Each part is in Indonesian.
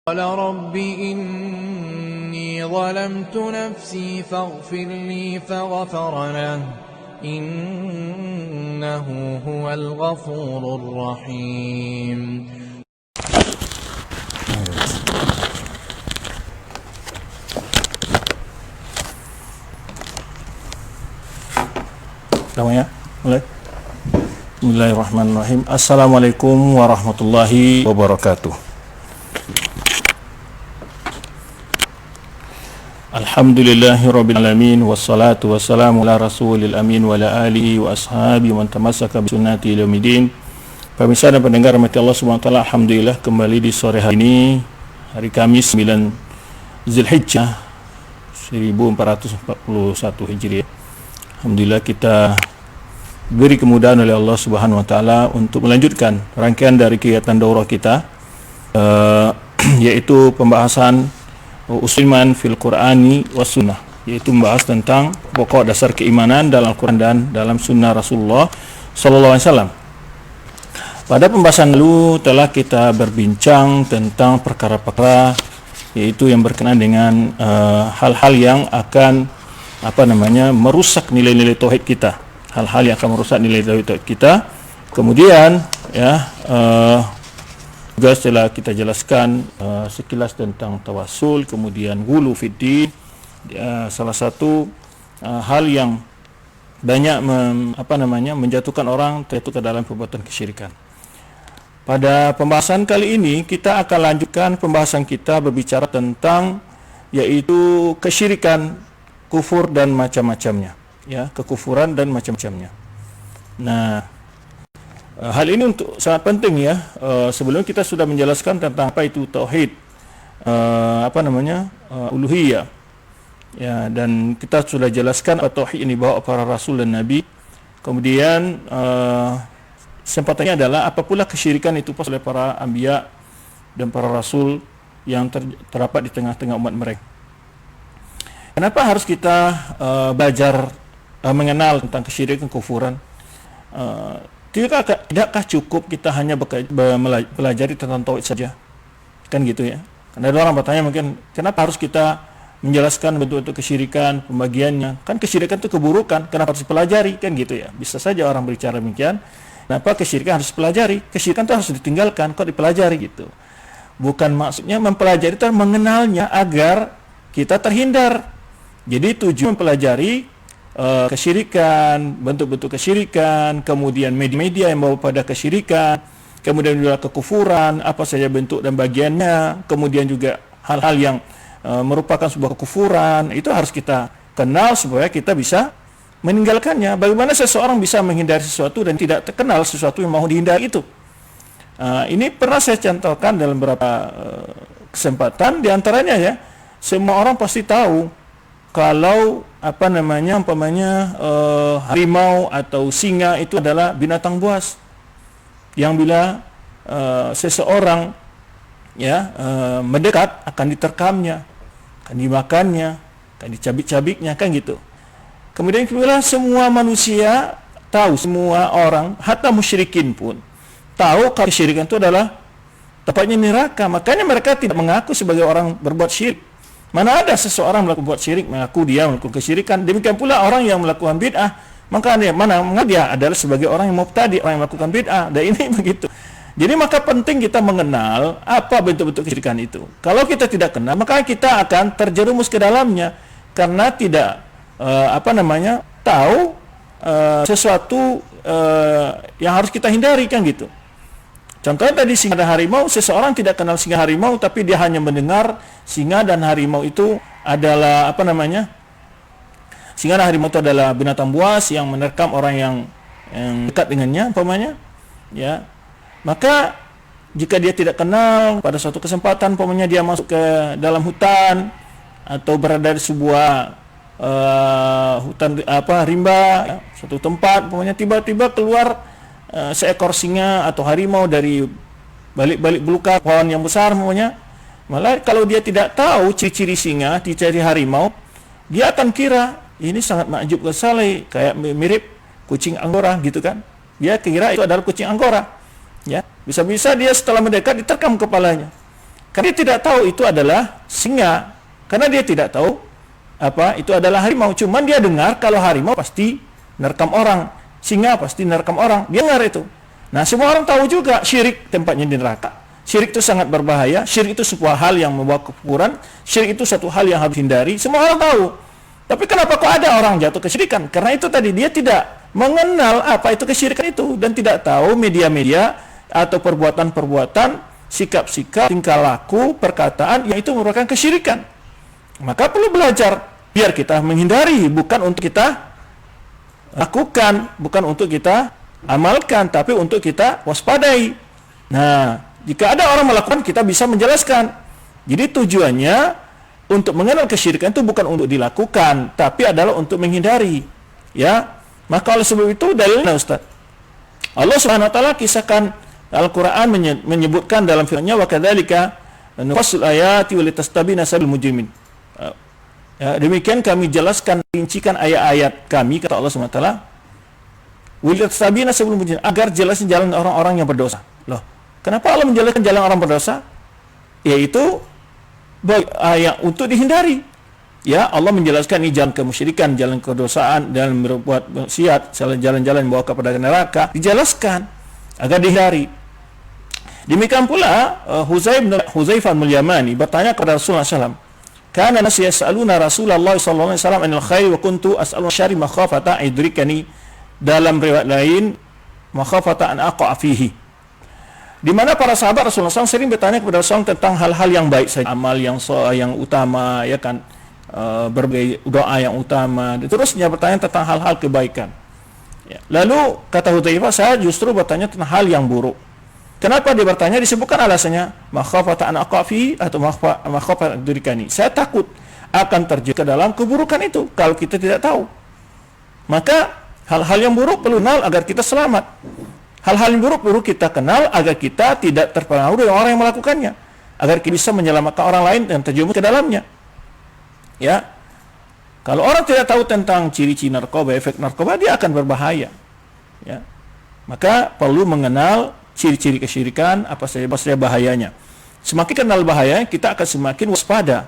قال رب إني ظلمت نفسي فاغفر لي فغفر له إنه هو الغفور الرحيم. Namanya mulai. Bismillahirrahmanirrahim. Assalamualaikum warahmatullahi wabarakatuh. Alhamdulillahirabbil alamin wassalatu wassalamu ala rasulil amin wa ala alihi wa ashabihi man tamassaka bi sunnati ila yaumil. Pemirsa dan pendengar rahmati Allah Subhanahu wa taala, alhamdulillah kembali di sore hari ini, hari Kamis 9 Zulhijjah 1441 Hijriah. Alhamdulillah kita beri kemudahan oleh Allah Subhanahu wa taala untuk melanjutkan rangkaian dari kegiatan daurah kita, yaitu pembahasan usul iman fil Qur'ani was sunnah, yaitu membahas tentang pokok dasar keimanan dalam Al-Quran dan dalam sunnah Rasulullah sallallahu alaihi wasallam. Pada pembahasan lalu telah kita berbincang tentang perkara-perkara yaitu yang berkenaan dengan hal-hal yang akan merusak nilai-nilai tauhid kita, hal-hal yang akan merusak nilai tauhid kita. Kemudian juga setelah kita jelaskan sekilas tentang tawassul, kemudian ghulu fiddin, salah satu hal yang banyak menjatuhkan orang terjatuh ke dalam perbuatan kesyirikan. Pada pembahasan kali ini kita akan lanjutkan pembahasan kita berbicara tentang yaitu kesyirikan, kufur dan macam-macamnya, ya, kekufuran dan macam-macamnya. Nah, hal ini sangat penting, ya. Sebelum kita sudah menjelaskan tentang apa itu tauhid, uluhiyah, ya, dan kita sudah jelaskan tauhid ini bawa para rasul dan nabi. Kemudian sempatannya adalah apa pula kesyirikan itu oleh para anbiya dan para rasul yang terdapat di tengah-tengah umat mereka. Kenapa harus kita belajar mengenal tentang kesyirikan, kufuran? Tidakkah cukup kita hanya pelajari tentang tauhid saja? Kan gitu, ya. Karena ada orang bertanya mungkin, kenapa harus kita menjelaskan bentuk-bentuk kesyirikan, pembagiannya? Kan kesyirikan itu keburukan, kenapa harus dipelajari? Kan gitu, ya. Bisa saja orang berbicara demikian. Kenapa kesyirikan harus dipelajari? Kesyirikan itu harus ditinggalkan, kok dipelajari gitu. Bukan maksudnya mempelajari itu mengenalnya agar kita terhindar. Jadi tujuan mempelajari kesyirikan, bentuk-bentuk kesyirikan, kemudian media-media yang membawa pada kesyirikan, kemudian juga kekufuran, apa saja bentuk dan bagiannya, kemudian juga hal-hal yang merupakan sebuah kekufuran, itu harus kita kenal supaya kita bisa meninggalkannya. Bagaimana seseorang bisa menghindari sesuatu dan tidak terkenal sesuatu yang mau dihindari itu? Ini pernah saya contohkan dalam beberapa kesempatan, diantaranya, ya, semua orang pasti tahu kalau harimau atau singa itu adalah binatang buas yang bila seseorang, ya, mendekat akan diterkamnya, akan dimakannya, akan dicabik-cabiknya, kan gitu. Kemudian bila semua manusia tahu, semua orang, hatta musyrikin pun tahu kalau kesyirikan itu adalah tempatnya neraka, makanya mereka tidak mengaku sebagai orang berbuat syirik. Mana ada seseorang melakukan syirik mengaku dia melakukan kesyirikan. Demikian pula orang yang melakukan bid'ah, maka dia adalah sebagai orang yang mubtadi', orang yang melakukan bid'ah. Dan ini begitu. Jadi maka penting kita mengenal apa bentuk-bentuk kesyirikan itu. Kalau kita tidak kenal, maka kita akan terjerumus ke dalamnya karena tidak tahu sesuatu yang harus kita hindari, kan gitu. Contohnya tadi singa dan harimau, seseorang tidak kenal singa harimau, tapi dia hanya mendengar singa dan harimau itu adalah singa dan harimau itu adalah binatang buas yang menerkam orang yang dekat dengannya, ya. Maka jika dia tidak kenal, pada suatu kesempatan dia masuk ke dalam hutan atau berada di sebuah hutan rimba, ya, suatu tempat, tiba-tiba keluar seekor singa atau harimau dari balik-balik belukar pohon yang besar, malah kalau dia tidak tahu ciri-ciri singa, ciri-ciri harimau, dia akan kira ini sangat makjub sekali, kayak mirip kucing Anggora, gitu kan. Dia kira itu adalah kucing Anggora, ya. Bisa-bisa dia setelah mendekat diterkam kepalanya. Karena dia tidak tahu itu adalah singa. Karena dia tidak tahu apa itu adalah harimau. Cuman dia dengar kalau harimau pasti nerkam orang, singa pasti nerkam orang. Dia dengar itu. Nah, semua orang tahu juga syirik tempatnya di neraka. Syirik itu sangat berbahaya. Syirik itu sebuah hal yang membawa kekufuran. Syirik itu satu hal yang harus hindari. Semua orang tahu. Tapi kenapa kok ada orang jatuh kesyirikan? Karena itu tadi dia tidak mengenal apa itu kesyirikan itu dan tidak tahu media-media atau perbuatan-perbuatan, sikap-sikap, tingkah laku, perkataan yang itu merupakan kesyirikan. Maka perlu belajar biar kita menghindari, bukan untuk kita lakukan, bukan untuk kita amalkan, tapi untuk kita waspadai. Nah, jika ada orang melakukan, kita bisa menjelaskan. Jadi tujuannya untuk mengenal kesyirikan itu bukan untuk dilakukan, tapi adalah untuk menghindari. Ya, maka oleh sebab itu dalilnya Ustaz, Allah Subhanahu wa taala kisahkan Al-Qur'an menyebutkan dalam firman-Nya wa kadzalika nufassil ayati wa litastabina sabil mujrimin. Ya, demikian kami jelaskan, rincikan ayat-ayat kami, kata Allah Subhanahu wa taala, wa litastabina sabil mujrimin, agar jelasnya jalan orang-orang yang berdosa. Loh, kenapa Allah menjelaskan jalan orang berdosa? Yaitu yang untuk dihindari. Ya, Allah menjelaskan ini jalan kemusyrikan, jalan kedosaan, dan berbuat maksiat, jalan-jalan membawa kepada neraka, dijelaskan agar dihindari. Demikian pula Huzaifah bin Yamani bertanya kepada Rasulullah SAW, "Kana nas yas'aluna Rasulullah sallallahu alaihi wasallam anil khair wa kuntu as'alu syarri makhafata idrikani." Dalam riwayat lain, makhafata an aqa fihi. Di mana para sahabat Rasulullah SAW sering bertanya kepada Rasulullah tentang hal-hal yang baik saja, amal yang utama, ya kan, berbagai doa yang utama, dan terusnya bertanya tentang hal-hal kebaikan. Ya. Lalu kata Hudzaifah, saya justru bertanya tentang hal yang buruk. Kenapa dia bertanya? Disebutkan alasannya, makhafata an aqafi atau makhafata durikani. Saya takut akan terjun ke dalam keburukan itu kalau kita tidak tahu. Maka hal-hal yang buruk perlu kenal agar kita selamat. Hal-hal yang buruk perlu kita kenal agar kita tidak terpengaruh dengan orang yang melakukannya, agar kita bisa menyelamatkan orang lain dan terjerumus ke dalamnya. Ya, kalau orang tidak tahu tentang ciri-ciri narkoba, efek narkoba, dia akan berbahaya. Ya, maka perlu mengenal ciri-ciri kesyirikan, apa saja bahayanya. Semakin kenal bahaya, kita akan semakin waspada.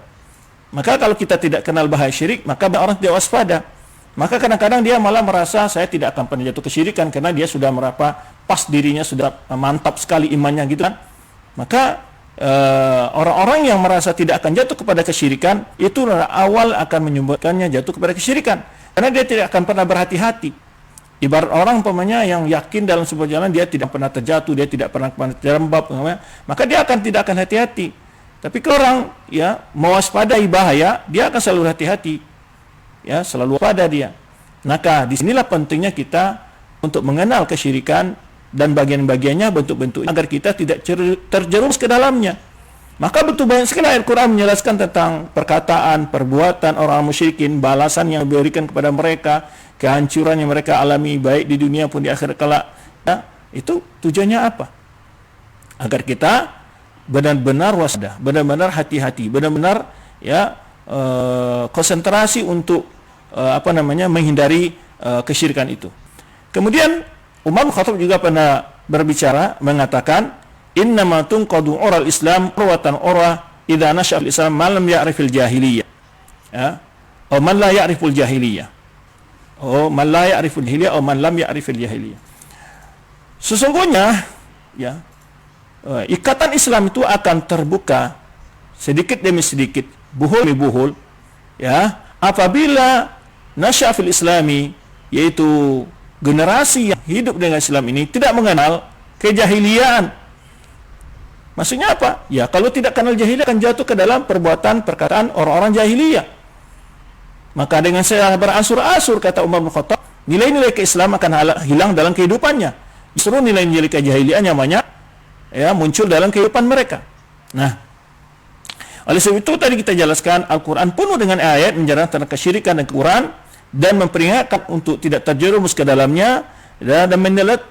Maka kalau kita tidak kenal bahaya syirik, maka orang tidak waspada. Maka kadang-kadang dia malah merasa saya tidak akan pernah jatuh kesyirikan karena dia sudah pas dirinya sudah mantap sekali imannya gitu kan. Maka orang-orang yang merasa tidak akan jatuh kepada kesyirikan itu awal akan menyebabkannya jatuh kepada kesyirikan karena dia tidak akan pernah berhati-hati. Ibarat orang umpamanya yang yakin dalam sebuah jalan dia tidak pernah terjatuh, dia tidak pernah terjerembab, maka dia tidak akan hati-hati. Tapi kalau orang ya mewaspadai bahaya, dia akan selalu hati-hati. Ya, selalu pada dia. Maka disinilah pentingnya kita untuk mengenal kesyirikan dan bagian-bagiannya, bentuk-bentuknya, agar kita tidak terjerumus ke dalamnya. Maka betul banyak sekali Al-Quran menjelaskan tentang perkataan, perbuatan orang musyrikin, balasan yang diberikan kepada mereka, kehancuran yang mereka alami baik di dunia pun di akhirat kelak. Ya, itu tujuannya apa? Agar kita benar-benar waspada, benar-benar hati-hati, benar-benar ya konsentrasi untuk menghindari kesyirikan itu. Kemudian Umar bin Khattab juga pernah berbicara mengatakan, innama tunqadu ural Islam urwatan urwa idza nasha'a al-Islam man lam ya'rifil jahiliyah. Ya, atau man la ya'riful jahiliyah. Man la ya'riful jahiliyah atau man lam ya'rifil jahiliyah. Sesungguhnya ya, ikatan Islam itu akan terbuka sedikit demi sedikit, buhul demi buhul, ya, apabila nasya' fil islami, yaitu generasi yang hidup dengan Islam ini tidak mengenal kejahiliaan. Maksudnya apa? Ya, kalau tidak kenal jahiliyah akan jatuh ke dalam perbuatan perkataan orang-orang jahiliyah. Maka dengan saya beransur-ansur, kata Umar bin Khattab, nilai-nilai keislaman akan hilang dalam kehidupannya. Justru nilai-nilai kejahiliaan yang banyak ya muncul dalam kehidupan mereka. Nah, oleh sebab itu tadi kita jelaskan Al-Quran penuh dengan ayat menjelaskan tentang kesyirikan dan kekufuran dan memperingatkan untuk tidak terjerumus ke dalamnya, dan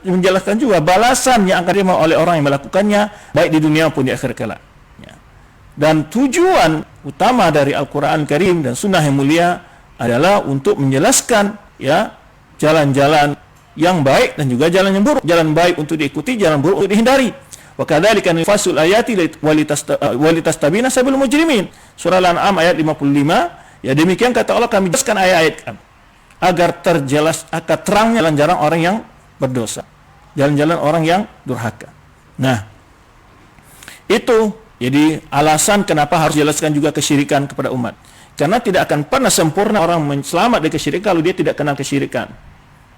menjelaskan juga balasan yang akan diterima oleh orang yang melakukannya baik di dunia maupun di akhirat kelak. Ya. Dan tujuan utama dari Al-Quran Karim dan Sunnah yang mulia adalah untuk menjelaskan ya jalan-jalan yang baik dan juga jalan yang buruk. Jalan baik untuk diikuti, jalan buruk untuk dihindari. Wa kadzalika nufassilu ayati walitastabina sabilul mujrimin. Surah Al-An'am ayat 55. Ya demikian kata Allah, kami jelaskan ayat-ayat kami agar terjelas akan terangnya jalan-jalan orang yang berdosa, jalan-jalan orang yang durhaka. Nah, itu jadi alasan kenapa harus jelaskan juga kesyirikan kepada umat. Karena tidak akan pernah sempurna orang selamat dari kesyirikan kalau dia tidak kenal kesyirikan.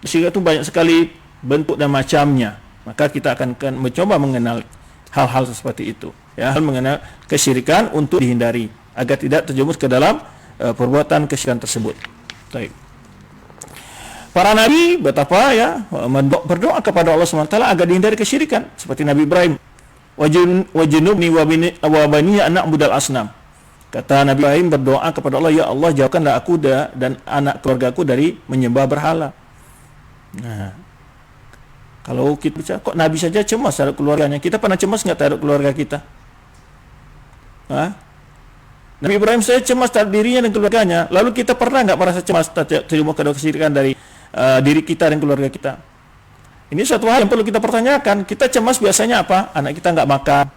Kesyirikan itu banyak sekali bentuk dan macamnya. Maka kita akan mencoba mengenal hal-hal seperti itu. Ya, mengenal kesyirikan untuk dihindari agar tidak terjerumus ke dalam perbuatan kesyirikan tersebut. Baik. Para nabi betapa ya berdoa kepada Allah SWT agar dihindari kesyirikan, seperti Nabi Ibrahim, wajnubni wa bani an na'budal asnam. Kata Nabi Ibrahim berdoa kepada Allah, ya Allah jauhkanlah aku dan anak keluargaku dari menyembah berhala. Nah, kalau kita bicara, kok Nabi saja cemas terhadap keluarganya, kita pernah cemas nggak terhadap keluarga kita? Nabi Ibrahim saya cemas terhadap dirinya dan keluarganya. Lalu kita pernah nggak merasa cemas terjerumus ke dalam kesyirikan dari diri kita dan keluarga kita? Ini satu hal yang perlu kita pertanyakan. Kita cemas biasanya apa? Anak kita nggak makan,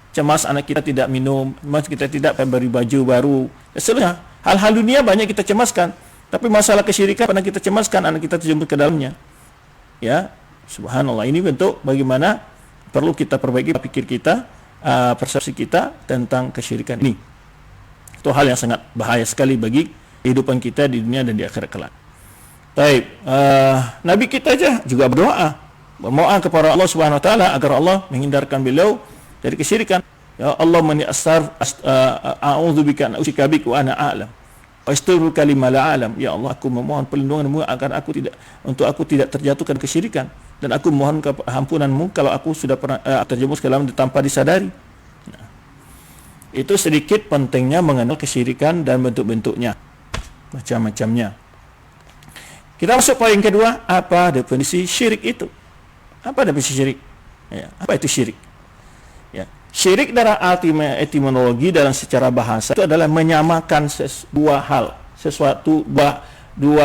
cemas anak kita tidak minum, cemas kita tidak beri baju baru. Sebenarnya hal-hal dunia banyak kita cemaskan, tapi masalah kesyirikan pernah kita cemaskan anak kita terjerumus ke dalamnya. Ya, subhanallah, ini bentuk bagaimana perlu kita perbaiki pikir kita, persepsi kita tentang kesyirikan ini. Itu hal yang sangat bahaya sekali bagi kehidupan kita di dunia dan di akhirat kelak. Baik, Nabi kita aja juga berdoa, memohon kepada Allah Subhanahu Wa Taala agar Allah menghindarkan beliau dari kesyirikan. Ya Allah, mani a'udzubika an usyrika bik wa ana a'lam wa astaghfiruka lima la a'lam. Ya Allah, aku memohon perlindungan-Mu agar aku tidak terjatuhkan kesyirikan, dan aku mohon ampunan-Mu kalau aku sudah pernah terjerumus ke dalam tanpa disadari. Nah, itu sedikit pentingnya mengenal kesyirikan dan bentuk-bentuknya, macam-macamnya. Kita masuk poin kedua, apa definisi syirik itu? Apa definisi syirik? Ya, apa itu syirik? Ya, syirik dalam etimologi dalam secara bahasa itu adalah menyamakan dua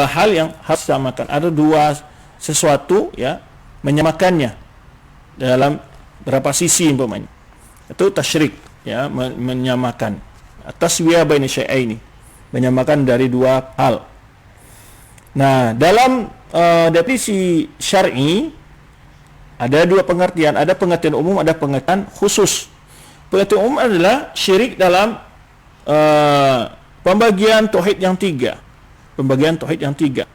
hal yang harus disamakan. Ada dua sesuatu ya, menyamakannya dalam berapa sisi umpamanya. Itu tasyrik, ya, menyamakan. Taswiyah baina syai'aini, menyamakan dari dua hal. Nah, dalam definisi syar'i ada dua pengertian, ada pengertian umum, ada pengertian khusus. Pengertian umum adalah syirik dalam pembagian tauhid yang tiga. Pembagian tauhid yang tiga.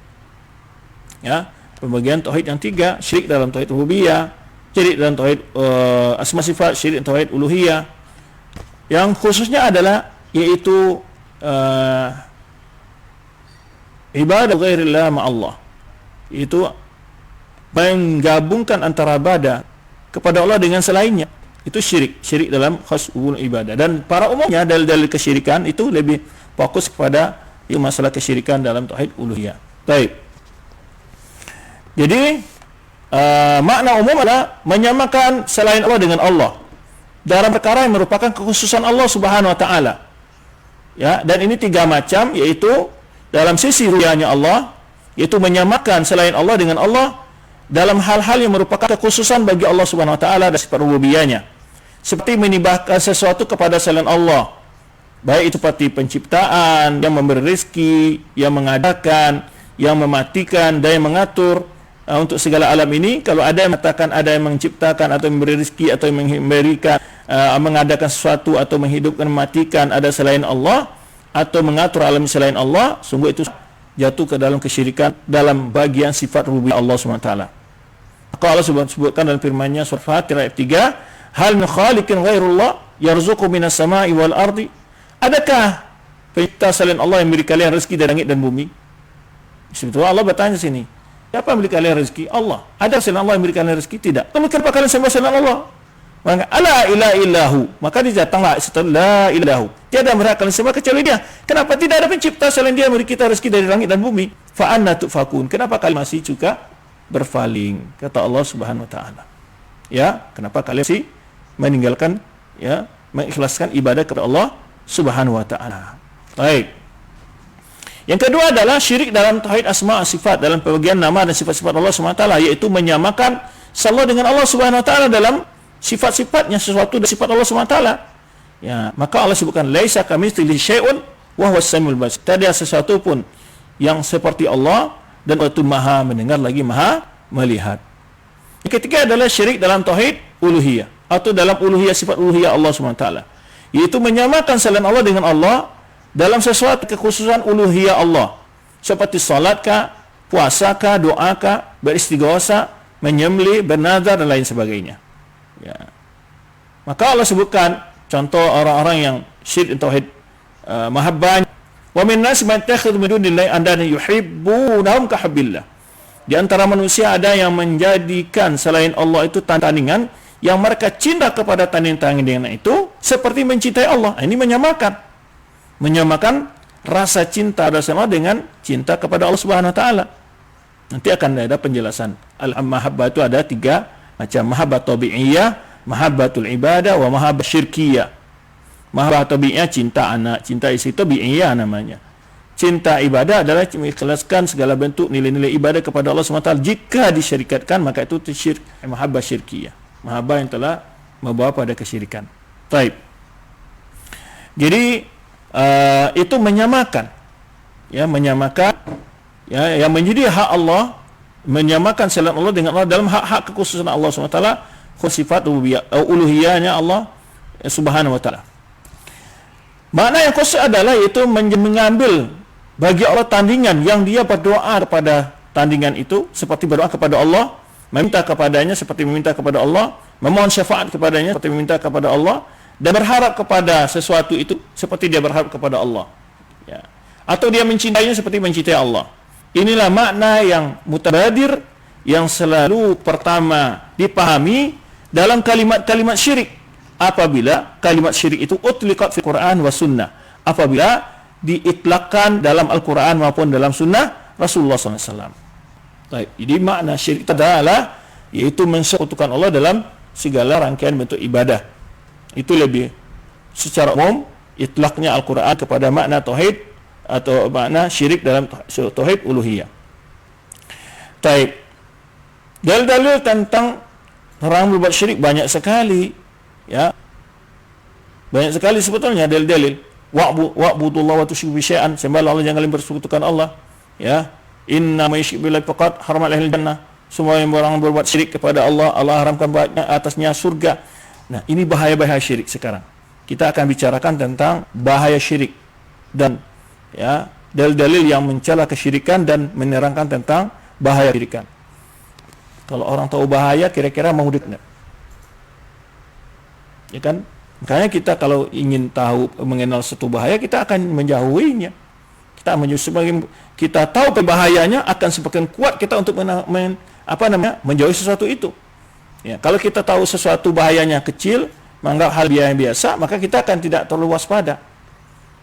Ya, pembagian tauhid yang tiga, syirik dalam tauhid rububiyah, syirik dalam tauhid asma sifat, syirik dalam tauhid uluhiyah. Yang khususnya adalah yaitu ibadah ghairillah ma'allah. Itu menggabungkan antara ibadah kepada Allah dengan selainnya. Itu syirik dalam khas ibadah. Dan para umumnya dalil-dalil kesyirikan itu lebih fokus kepada masalah kesyirikan dalam tauhid uluhiyah. Baik. Jadi makna umum adalah menyamakan selain Allah dengan Allah dalam perkara yang merupakan kekhususan Allah Subhanahu Wa Taala. Ya, dan ini tiga macam, yaitu dalam sisi rububiyahnya Allah, yaitu menyamakan selain Allah dengan Allah dalam hal-hal yang merupakan kekhususan bagi Allah Subhanahu Wa Taala dan sifat rububiyahnya, seperti menibahkan sesuatu kepada selain Allah, baik itu seperti penciptaan, yang memberi rezeki, yang mengadakan, yang mematikan, dan yang mengatur untuk segala alam ini. Kalau ada yang mengatakan ada yang menciptakan atau memberi rezeki atau yang memberikan, mengadakan sesuatu atau menghidupkan, mematikan ada selain Allah, atau mengatur alam selain Allah, sungguh itu jatuh ke dalam kesyirikan dalam bagian sifat rububiyah Allah SWT. Maka Allah sebutkan dalam firman-Nya surah Fatir ayat 3, hal min khaliqin ghairullah yarzuqu minas sama'i wal ardi. Adakah pencipta selain Allah yang memberi kalian rezeki dari langit dan bumi? Sebetulnya Allah bertanya sini, siapa yang memberi kalian rezeki? Allah. Ada selain Allah yang memberi kalian rezeki? Tidak. Lalu kenapa kalian sembah selain Allah? Maka ala ilaha illahu, maka dia datanglah setelah la ilahu, tiada berhak kalian sembah kecuali Dia. Kenapa tidak ada pencipta selain Dia memberi kita rezeki dari langit dan bumi? Fa anna tufakun, kenapa kalian masih juga berpaling? Kata Allah Subhanahu Wa Taala. Ya, kenapa kalian masih meninggalkan, ya, mengikhlaskan ibadah kepada Allah Subhanahu Wa Taala? Baik. Yang kedua adalah syirik dalam tauhid asma sifat, dalam pembagian nama dan sifat-sifat Allah Subhanahu Wa Taala, yaitu menyamakan Allah dengan Allah Subhanahu Wa Taala dalam sifat-sifatnya sesuatu dari sifat Allah SWT. Ya, maka Allah sebutkan laisa kamitslihi syai'un wa huwas samiul basir. Tidak ada sesuatu pun yang seperti Allah, dan Allah itu Maha mendengar lagi Maha melihat. Yang ketiga adalah syirik dalam tauhid uluhiyah atau dalam uluhiyah, sifat uluhiyah Allah SWT, yaitu menyamakan selain Allah dengan Allah dalam sesuatu kekhususan uluhiyah Allah, seperti salat kah, puasa kah, doa kah, beristighosa, menyembelih, bernazar dan lain sebagainya. Ya. Maka Allah sebutkan contoh orang-orang yang syirik tauhid mahabbah. Wa min nas man yattakhidhu min dunillahi andadan yuhibbunahum ka hubbillah. Di antara manusia ada yang menjadikan selain Allah itu tandingan, yang mereka cinta kepada tandingan itu seperti mencintai Allah. Ini menyamakan rasa cinta Rasulullah dengan cinta kepada Allah Subhanahu wa taala. Nanti akan ada penjelasan. Al-mahabbah itu ada 3 macam: mahabbah tabi'iyah, mahabbatul ibadah, wa mahabbah syirkiyah. Mahabbah tabi'iyah cinta anak, cinta istri, tabi'iyah namanya. Cinta ibadah adalah mengikhlaskan segala bentuk nilai-nilai ibadah kepada Allah SWT. Jika disyirikatkan, maka itu syirik, mahabbah syirkiyah. Mahabbah yang telah membawa pada kesyirikan. Baik. Jadi itu menyamakan, ya, yang menjadi hak Allah, menyamakan selain Allah dengan Allah dalam hak-hak kekhususan Allah SWT, sifat uluhiyahnya Allah Subhanahu wa taala. Makna yang khusus adalah yaitu mengambil bagi Allah tandingan yang dia berdoa kepada tandingan itu, seperti berdoa kepada Allah, meminta kepadanya seperti meminta kepada Allah, memohon syafaat kepadanya seperti meminta kepada Allah, dan berharap kepada sesuatu itu seperti dia berharap kepada Allah. Ya. Atau dia mencintainya seperti mencintai Allah. Inilah makna yang mutabadir, yang selalu pertama dipahami dalam kalimat-kalimat syirik. Apabila kalimat syirik itu utliqat fi Quran wa sunnah, apabila diitlakkan dalam Al-Quran maupun dalam sunnah Rasulullah SAW. Baik, jadi makna syirik adalah yaitu mensekutukan Allah dalam segala rangkaian bentuk ibadah. Itu lebih secara umum itlaknya Al-Quran kepada makna tauhid atau makna syirik dalam tauhid uluhiyah. Baik, dalil-dalil tentang orang berbuat syirik banyak sekali. Ya, banyak sekali sebetulnya dalil-dalil. Wa'budullah wa tusyriku bisyai'an, sembahlah Allah, jangan kalian bersekutukan Allah. Ya, inna may yusyrik billahi faqad harama alaihi jannah. Semua yang orang berbuat syirik kepada Allah, Allah haramkan atasnya surga. Nah, ini bahaya-bahaya syirik sekarang. Kita akan bicarakan tentang bahaya syirik dan ya, dalil-dalil yang mencela kesyirikan dan menerangkan tentang bahaya kesyirikan. Kalau orang tahu bahaya, kira-kira mau dekat. Ya kan? Makanya kita kalau ingin tahu mengenal satu bahaya, kita akan menjauhinya. Kita tahu bahayanya, akan semakin kuat kita untuk menjauhi sesuatu itu. Ya, kalau kita tahu sesuatu bahayanya kecil, menganggap hal biasa, maka kita akan tidak terlalu waspada.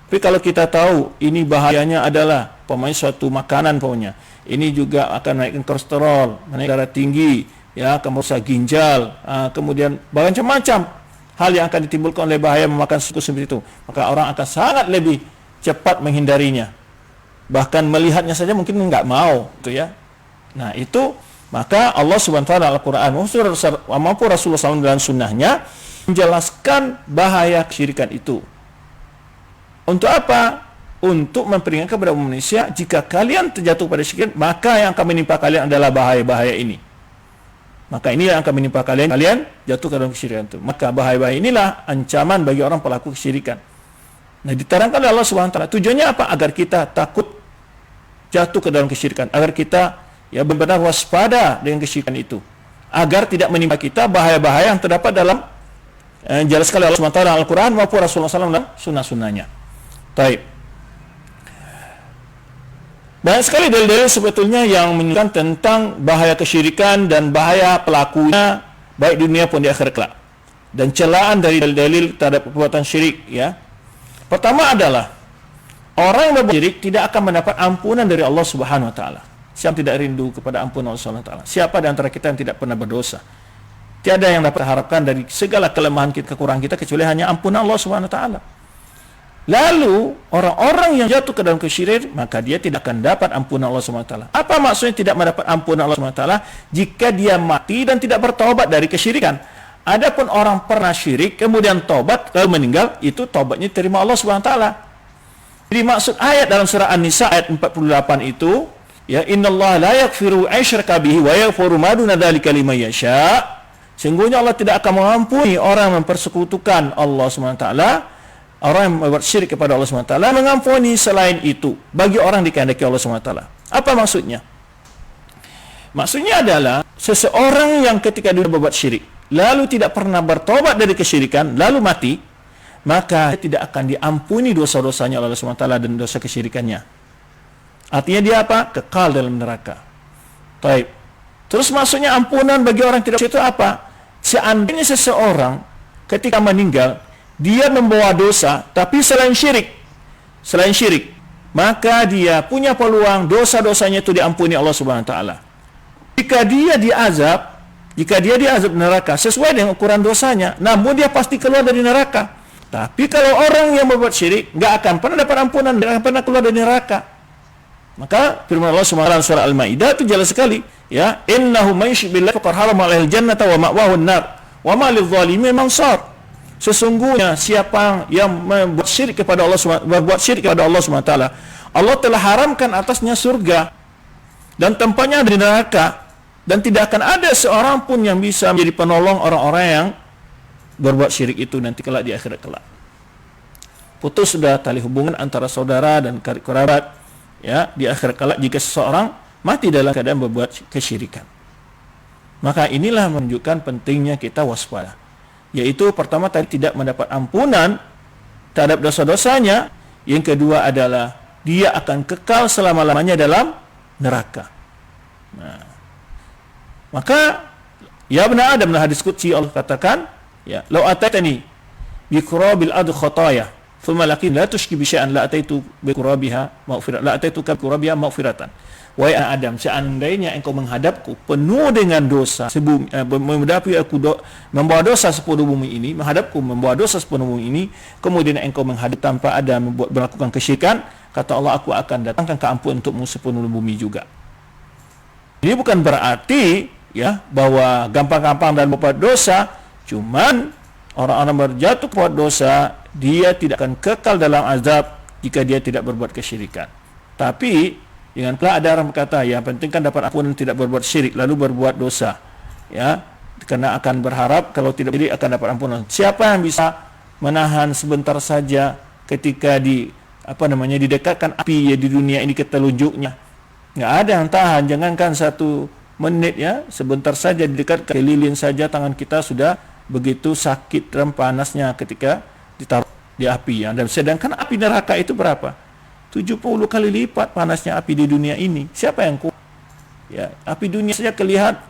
Tapi kalau kita tahu ini bahayanya adalah suatu makanan pokoknya, ini juga akan menaikkan kolesterol, menaikkan darah tinggi, ya, akan merusak ginjal, kemudian macam-macam hal yang akan ditimbulkan oleh bahaya memakan suku seperti itu, maka orang akan sangat lebih cepat menghindarinya. Bahkan melihatnya saja mungkin enggak mau, gitu ya. Nah, itu maka Allah Subhanahu wa taala Al-Qur'an maupun Rasulullah SAW dalam sunnahnya menjelaskan bahaya kesyirikan itu. Untuk apa? Untuk memperingatkan kepada manusia, jika kalian terjatuh pada syirik, maka yang akan menimpa kalian adalah bahaya-bahaya ini. Maka ini yang akan menimpa kalian jatuh ke dalam kesyirikan itu. Maka bahaya-bahaya inilah ancaman bagi orang pelaku kesyirikan. Nah, diterangkan oleh Allah Subhanahu wa taala. Tujuannya apa? Agar kita takut jatuh ke dalam kesyirikan, agar kita ya benar-benar waspada dengan kesyirikan itu, agar tidak menimpa kita bahaya-bahaya yang terdapat dalam jelas sekali Allah Subhanahu wa taala Al-Qur'an maupun Rasulullah SAW dan sunnah-sunnahnya. Baik. Banyak sekali dalil-dalil sebetulnya yang menunjukkan tentang bahaya kesyirikan dan bahaya pelakunya baik dunia pun di akhirat kelak. Dan celaan dari dalil-dalil terhadap perbuatan syirik, ya. Pertama adalah orang yang berbuat syirik tidak akan mendapat ampunan dari Allah Subhanahu wa taala. Siapa tidak rindu kepada ampunan Allah Subhanahu wa taala? Siapa di antara kita yang tidak pernah berdosa? Tiada yang dapat harapkan dari segala kelemahan kita, kekurangan kita, kecuali hanya ampunan Allah Subhanahu wa taala. Lalu orang-orang yang jatuh ke dalam kesyirikan, maka dia tidak akan dapat ampunan Allah SWT. Apa maksudnya tidak mendapat ampunan Allah SWT? Jika dia mati dan tidak bertaubat dari kesyirikan, Adapun orang pernah syirik kemudian tobat lalu meninggal, itu tobatnya terima Allah Subhanahu wa taala. Jadi maksud ayat dalam surah An-Nisa ayat 48 itu, ya, innallaha la yaghfiru aysyraka bihi wa yaghfiru ma duna dzalika liman yasha. Sesungguhnya Allah tidak akan mengampuni orang yang mempersekutukan Allah Subhanahu wa taala, orang yang membuat syirik kepada Allah Subhanahu wa taala, mengampuni selain itu bagi orang dikehendaki Allah Subhanahu wa taala. Apa maksudnya? Maksudnya adalah seseorang yang ketika dia berbuat syirik lalu tidak pernah bertobat dari kesyirikan lalu mati, maka dia tidak akan diampuni dosa-dosanya oleh Allah Subhanahu wa taala dan dosa kesyirikannya. Artinya dia apa? Kekal dalam neraka. Baik. Terus maksudnya ampunan bagi orang tidak itu apa? Seandainya seseorang ketika meninggal dia membawa dosa tapi selain syirik, maka dia punya peluang dosa-dosanya itu diampuni Allah Subhanahu wa taala. Jika dia diazab neraka sesuai dengan ukuran dosanya, namun dia pasti keluar dari neraka. Tapi kalau orang yang berbuat syirik nggak akan pernah dapat ampunan, tidak akan pernah keluar dari neraka. Maka firman Allah Subhanahu wa taala surah Al-Maidah itu jelas sekali, ya, innahu may yushrik billahi faqad harrama 'alaihi al-jannata wa ma'wahu an-nar wa ma lidh-dhalimin mansar. Sesungguhnya siapa yang berbuat syirik kepada Allah Subhanahu wa taala, Allah telah haramkan atasnya surga dan tempatnya di neraka, dan tidak akan ada seorang pun yang bisa menjadi penolong orang-orang yang berbuat syirik itu nanti kelak di akhirat kelak. Putus sudah tali hubungan antara saudara dan kerabat, ya, di akhirat kelak jika seseorang mati dalam keadaan berbuat kesyirikan. Maka inilah menunjukkan pentingnya kita waspada, yaitu pertama tadi tidak mendapat ampunan terhadap dosa-dosanya, yang kedua adalah dia akan kekal selama-lamanya dalam neraka. Nah, maka ya benar Adam, hadis qudsi Allah katakan, ya, law ataitani bi qurabil ard khataya thumma lakin la tushki bi syai'an la ataitu bi qurabiha maghfiratan la ataituka bi qurabiha maghfiratan. Wahai Adam, seandainya engkau menghadapku penuh dengan dosa sebumi, membawa dosa sepenuh bumi ini, membawa dosa sepenuh bumi ini, kemudian engkau menghadap tanpa ada melakukan kesyirikan, kata Allah, aku akan datangkan keampunan untukmu sepenuh bumi juga. Ini bukan berarti, ya, bahwa gampang-gampang dan berbuat dosa, cuman orang-orang berjatuh kepada dosa, dia tidak akan kekal dalam azab jika dia tidak berbuat kesyirikan. Tapi dengan kelak ada orang berkata, yang penting kan dapat ampunan tidak berbuat syirik lalu berbuat dosa, ya, karena akan berharap kalau tidak syirik akan dapat ampunan. Siapa yang bisa menahan sebentar saja ketika didekatkan api, ya, di dunia ini ke telunjuknya? Nggak ada yang tahan. Jangankan 1 menit, ya, sebentar saja didekatkan ke lilin saja tangan kita sudah begitu sakit dan panasnya ketika ditaruh di api, ya. Dan sedangkan api neraka itu berapa? 70 kali lipat panasnya api di dunia ini. Siapa yang kuat? Ya, api dunia saja kelihatan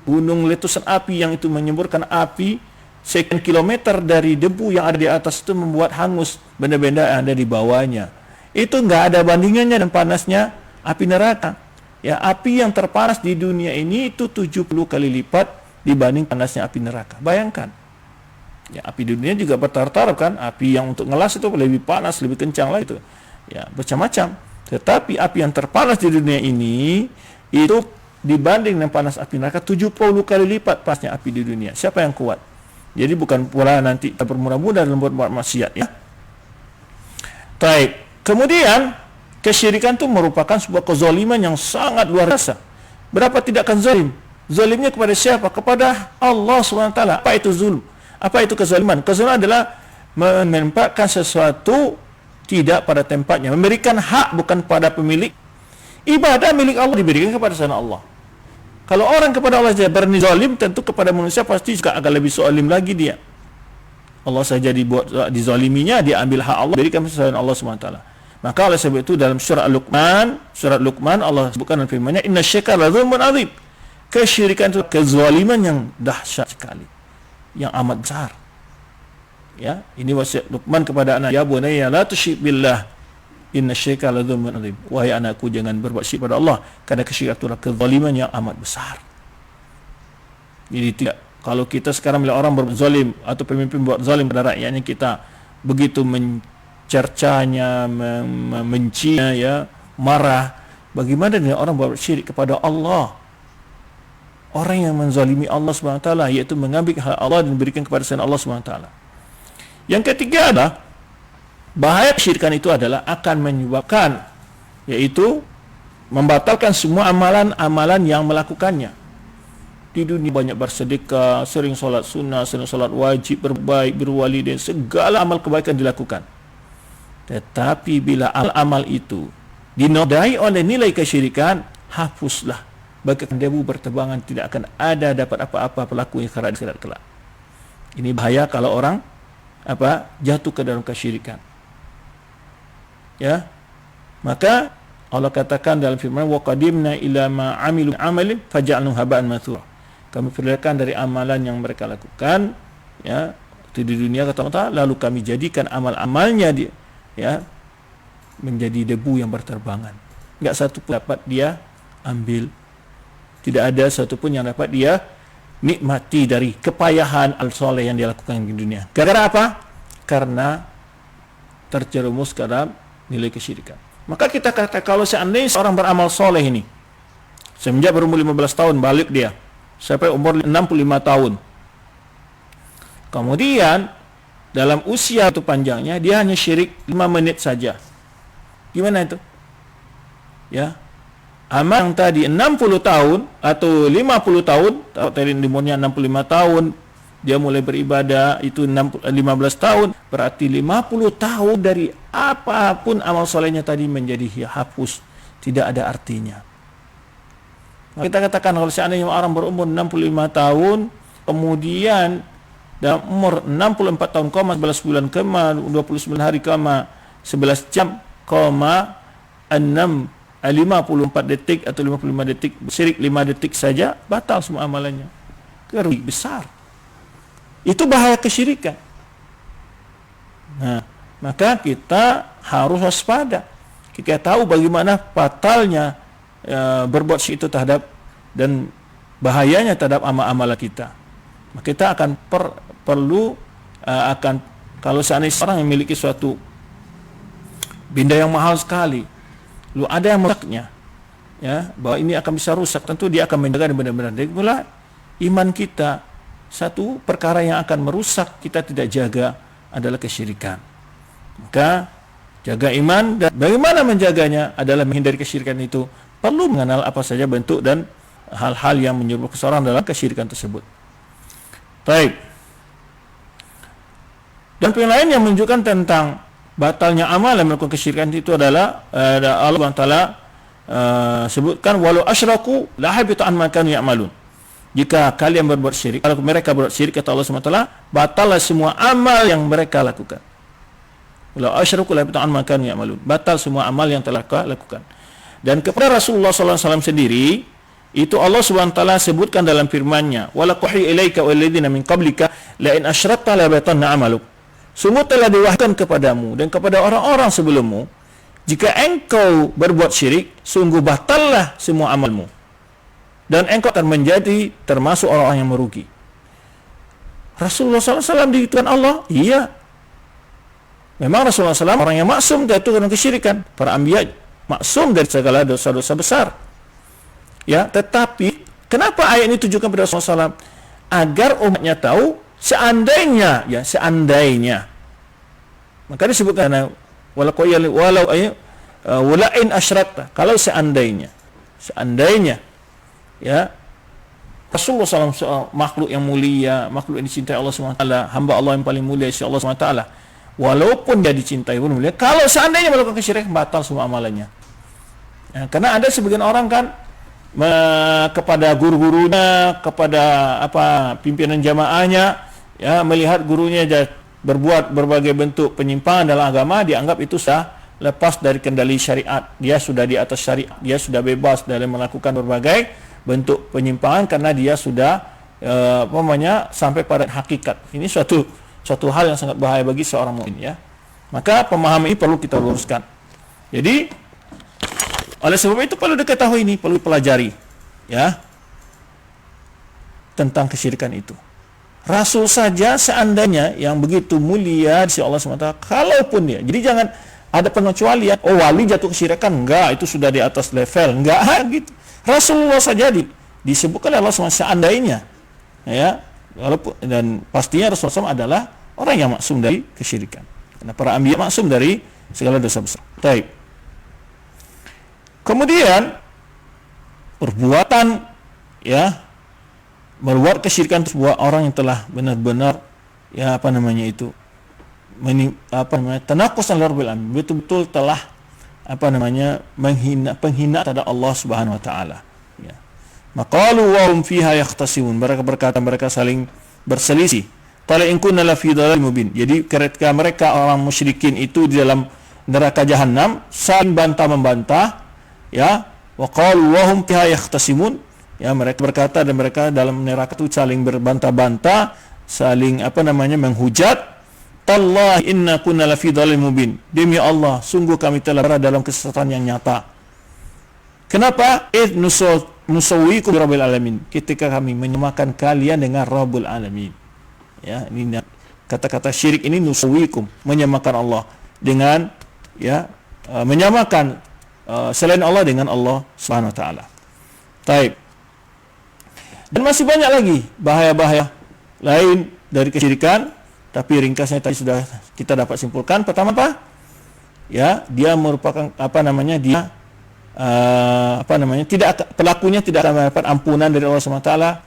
gunung letusan api yang itu menyemburkan api sekian kilometer dari debu yang ada di atas itu membuat hangus benda-benda yang ada di bawahnya. Itu nggak ada bandingannya dengan panasnya api neraka. Ya, api yang terpanas di dunia ini itu 70 kali lipat dibanding panasnya api neraka. Bayangkan. Ya, api di dunia juga bertaraf kan, api yang untuk ngelas itu lebih panas, lebih kencang lah itu. Ya, macam-macam. Tetapi api yang terpanas di dunia ini itu dibanding dengan panas api neraka 70 kali lipat panasnya api di dunia. Siapa yang kuat? Jadi bukan pula nanti kita bermudah-mudah dalam buat maksiat, ya. Baik. Kemudian kesyirikan itu merupakan sebuah kezaliman yang sangat luar biasa. Berapa tidak akan zalim? Zalimnya kepada siapa? Kepada Allah SWT. Apa itu zulm? Apa itu kezaliman? Kezaliman adalah menempatkan sesuatu tidak pada tempatnya, memberikan hak bukan pada pemilik. Ibadah milik Allah diberikan kepada selain Allah. Kalau orang kepada Allah saja berani zalim, tentu kepada manusia pasti juga agak lebih zalim lagi dia. Allah saja dibuat dizaliminya, dia ambil hak Allah, berikan selain Allah SWT. Maka oleh sebab itu dalam surat Luqman Allah sebutkan dalam firman-Nya, innasyirka la dzulmun adzim. Kesyirikan itu kezaliman yang dahsyat sekali, yang amat besar. Ya, ini wasiat Luqman kepada anak, ya bunayya la tusyrik billah innasyirka la dzulmun adzim. Wahai anakku, jangan berbuat syirik pada Allah, karena kesyirikan itu adalah kezaliman yang amat besar. Jadi tidak, kalau kita sekarang melihat orang berbuat zalim atau pemimpin buat zalim pada rakyatnya, kita begitu mencercanya, membencinya, ya, marah. Bagaimana dengan orang berbuat syirik kepada Allah? orang yang menzalimi Allah Subhanahu wa taala, yaitu mengambil hak Allah dan berikan kepada selain Allah Subhanahu wa taala. Yang ketiga adalah bahaya kesyirikan itu adalah akan menyebabkan, yaitu membatalkan semua amalan-amalan yang melakukannya. Di dunia banyak bersedekah, sering solat sunnah, sering solat wajib, berbaik, berwalidain, segala amal kebaikan dilakukan. Tetapi bila amal itu dinodai oleh nilai kesyirikan, hapuslah. Bagaikan debu berterbangan, tidak akan ada dapat apa-apa pelakunya di akhirat kelak. Ini bahaya kalau orang jatuh ke dalam kesyirikan. Ya. Maka Allah katakan dalam firman, wa qadimna ila ma amilu amalin faj'alnahu haba'an matsura. Kami perlihatkan dari amalan yang mereka lakukan, ya, di dunia kata Allah, lalu kami jadikan amal-amalnya menjadi debu yang berterbangan. Enggak satu pun dapat dia ambil. Tidak ada satu pun yang dapat dia nikmati dari kepayahan al-soleh yang dia lakukan di dunia. Gara-gara apa? Karena terjerumus ke dalam nilai kesyirikan. Maka kita kata, kalau seandainya seorang beramal soleh ini semenjak berumur 15 tahun balik dia sampai umur 65 tahun, kemudian dalam usia itu panjangnya dia hanya syirik 5 menit saja, gimana itu? Ya, amal yang tadi 60 tahun atau 50 tahun, tadi umurnya 65 tahun, dia mulai beribadah itu 15 tahun, berarti 50 tahun dari apapun amal solehnya tadi menjadi hapus, tidak ada artinya. Kita katakan kalau seandainya orang berumur 65 tahun, kemudian dalam umur 64 tahun, 11 bulan, 29 hari, 11 jam, 54 detik atau 55 detik, syirik 5 detik saja, batal semua amalannya. Kerugi besar. Itu bahaya kesyirikan. Nah, maka kita harus waspada. Kita tahu bagaimana fatalnya berbuat syirik itu terhadap dan bahayanya terhadap amal-amalan kita. Maka kita akan perlu kalau seandainya orang memiliki suatu benda yang mahal sekali, lalu ada yang merusaknya, ya, bahwa ini akan bisa rusak, tentu dia akan menjaga dan benar-benar. Jadi pula iman kita, satu perkara yang akan merusak kita tidak jaga adalah kesyirikan. Maka jaga iman, dan bagaimana menjaganya adalah menghindari kesyirikan itu. Perlu mengenal apa saja bentuk dan hal-hal yang menyebabkan seseorang dalam kesyirikan tersebut. Baik. Dan yang lain yang menunjukkan tentang batalnya amal yang melakukan kesyirikan itu adalah Allah Taala sebutkan, walau asyraku la habita an ma kanu ya'malun. Jika kalian berbuat syirik, kalau mereka berbuat syirik, kata Allah SWT, batallah semua amal yang mereka lakukan. Walau asyraku la habita an ma kanu ya'malun. Batal semua amal yang telah lakukan. Dan kepada Rasulullah SAW sendiri, itu Allah SWT sebutkan dalam firman-Nya, walaquhi ilaika walladzina min qablika la in asyrakta la batanna amaluk. Sungguh telah diwahyukan kepadamu dan kepada orang-orang sebelummu, jika engkau berbuat syirik, sungguh batallah semua amalmu, dan engkau akan menjadi termasuk orang-orang yang merugi. Rasulullah SAW dihitungkan Allah? Iya. Memang Rasulullah SAW orang yang maksum dari dalam kesyirikan. Para anbiya maksum dari segala dosa-dosa besar. Ya, tetapi kenapa ayat ini ditujukan pada Rasulullah SAW? Agar umatnya tahu, seandainya, maka disebutkan walau in asyrakta, kalau seandainya, ya, Rasulullah SAW makhluk yang mulia, makhluk yang dicintai Allah SWT, hamba Allah yang paling mulia si Allah SWT, walaupun dia dicintai pun mulia, kalau seandainya melakukan kesyirikan, batal semua amalannya. Ya, karena ada sebagian orang kan kepada guru-gurunya, kepada pimpinan jamaahnya, ya, melihat gurunya berbuat berbagai bentuk penyimpangan dalam agama, dianggap itu sudah lepas dari kendali syariat, dia sudah di atas syariat, dia sudah bebas dari melakukan berbagai bentuk penyimpangan karena dia sudah sampai pada hakikat. Ini suatu hal yang sangat bahaya bagi seorang mukmin, ya. Maka pemahaman ini perlu kita luruskan. Jadi oleh sebab itu perlu diketahui ini, perlu pelajari, ya, tentang kesyirikan itu. Rasul saja seandainya yang begitu mulia di sisi Allah SWT, kalaupun dia, jadi jangan ada pengecualian, wali jatuh kesyirikan, enggak, itu sudah di atas level, enggak gitu. Rasulullah saja disebutkan oleh Allah SWT seandainya, ya, walaupun, dan pastinya Rasulullah SAW adalah orang yang maksum dari kesyirikan. Karena para anbiya maksum dari segala dosa besar. Baik. Kemudian perbuatan, ya, berbuat kesyirikan sebuah orang yang telah benar-benar, ya, tanakusan Rabbil alamin, betul-betul telah penghina terhadap Allah Subhanahu wa taala, ya. Maqalu wa hum fiha yaqtasimun, mereka berkata, mereka saling berselisih. Qala in kunna la fi dhalalin mubin. Jadi ketika mereka orang musyrikin itu di dalam neraka jahanam saling bantah-membantah, ya. Wa qalu wa hum fiha yaqtasimun, ya, mereka berkata dan mereka dalam neraka itu saling berbantah-bantah, saling menghujat. Tallahi inna kunna la fi dhalalin mubin. Demi Allah, sungguh kami telah berada dalam kesesatan yang nyata. Kenapa? Nusawwikum bi Rabbil alamin. Ketika kami menyamakan kalian dengan Rabbul alamin. Ya, ini kata-kata syirik ini, nusawwikum, menyamakan Allah dengan, ya, menyamakan selain Allah dengan Allah Subhanahu wa taala. Taib. Dan masih banyak lagi bahaya-bahaya lain dari kesyirikan, tapi ringkasnya tadi sudah kita dapat simpulkan. Pertama apa? Ya, dia merupakan pelakunya tidak akan mendapat ampunan dari Allah Subhanahu wa taala.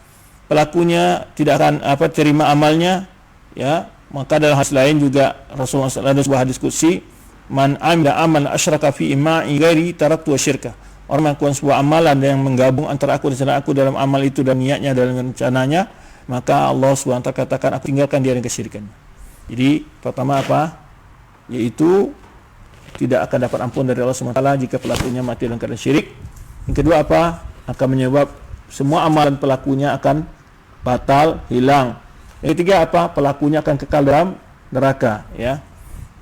Pelakunya tidak akan terima amalnya, ya. Maka dalam hadis lain juga Rasulullah SAW ada sebuah hadis qudsi, man amila amal asyraka fi ma'i ghairi taraktu wa syirka. Orang melakukan sebuah amalan yang menggabung antara aku dan rencana aku dalam amal itu dan niatnya dalam rencananya, maka Allah SWT katakan, aku tinggalkan dia dengan kesyirikannya. Jadi pertama apa? Yaitu tidak akan dapat ampun dari Allah SWT jika pelakunya mati dalam keadaan syirik. Yang kedua apa? Akan menyebab semua amalan pelakunya akan batal, hilang. Yang ketiga apa? Pelakunya akan kekal dalam neraka, ya.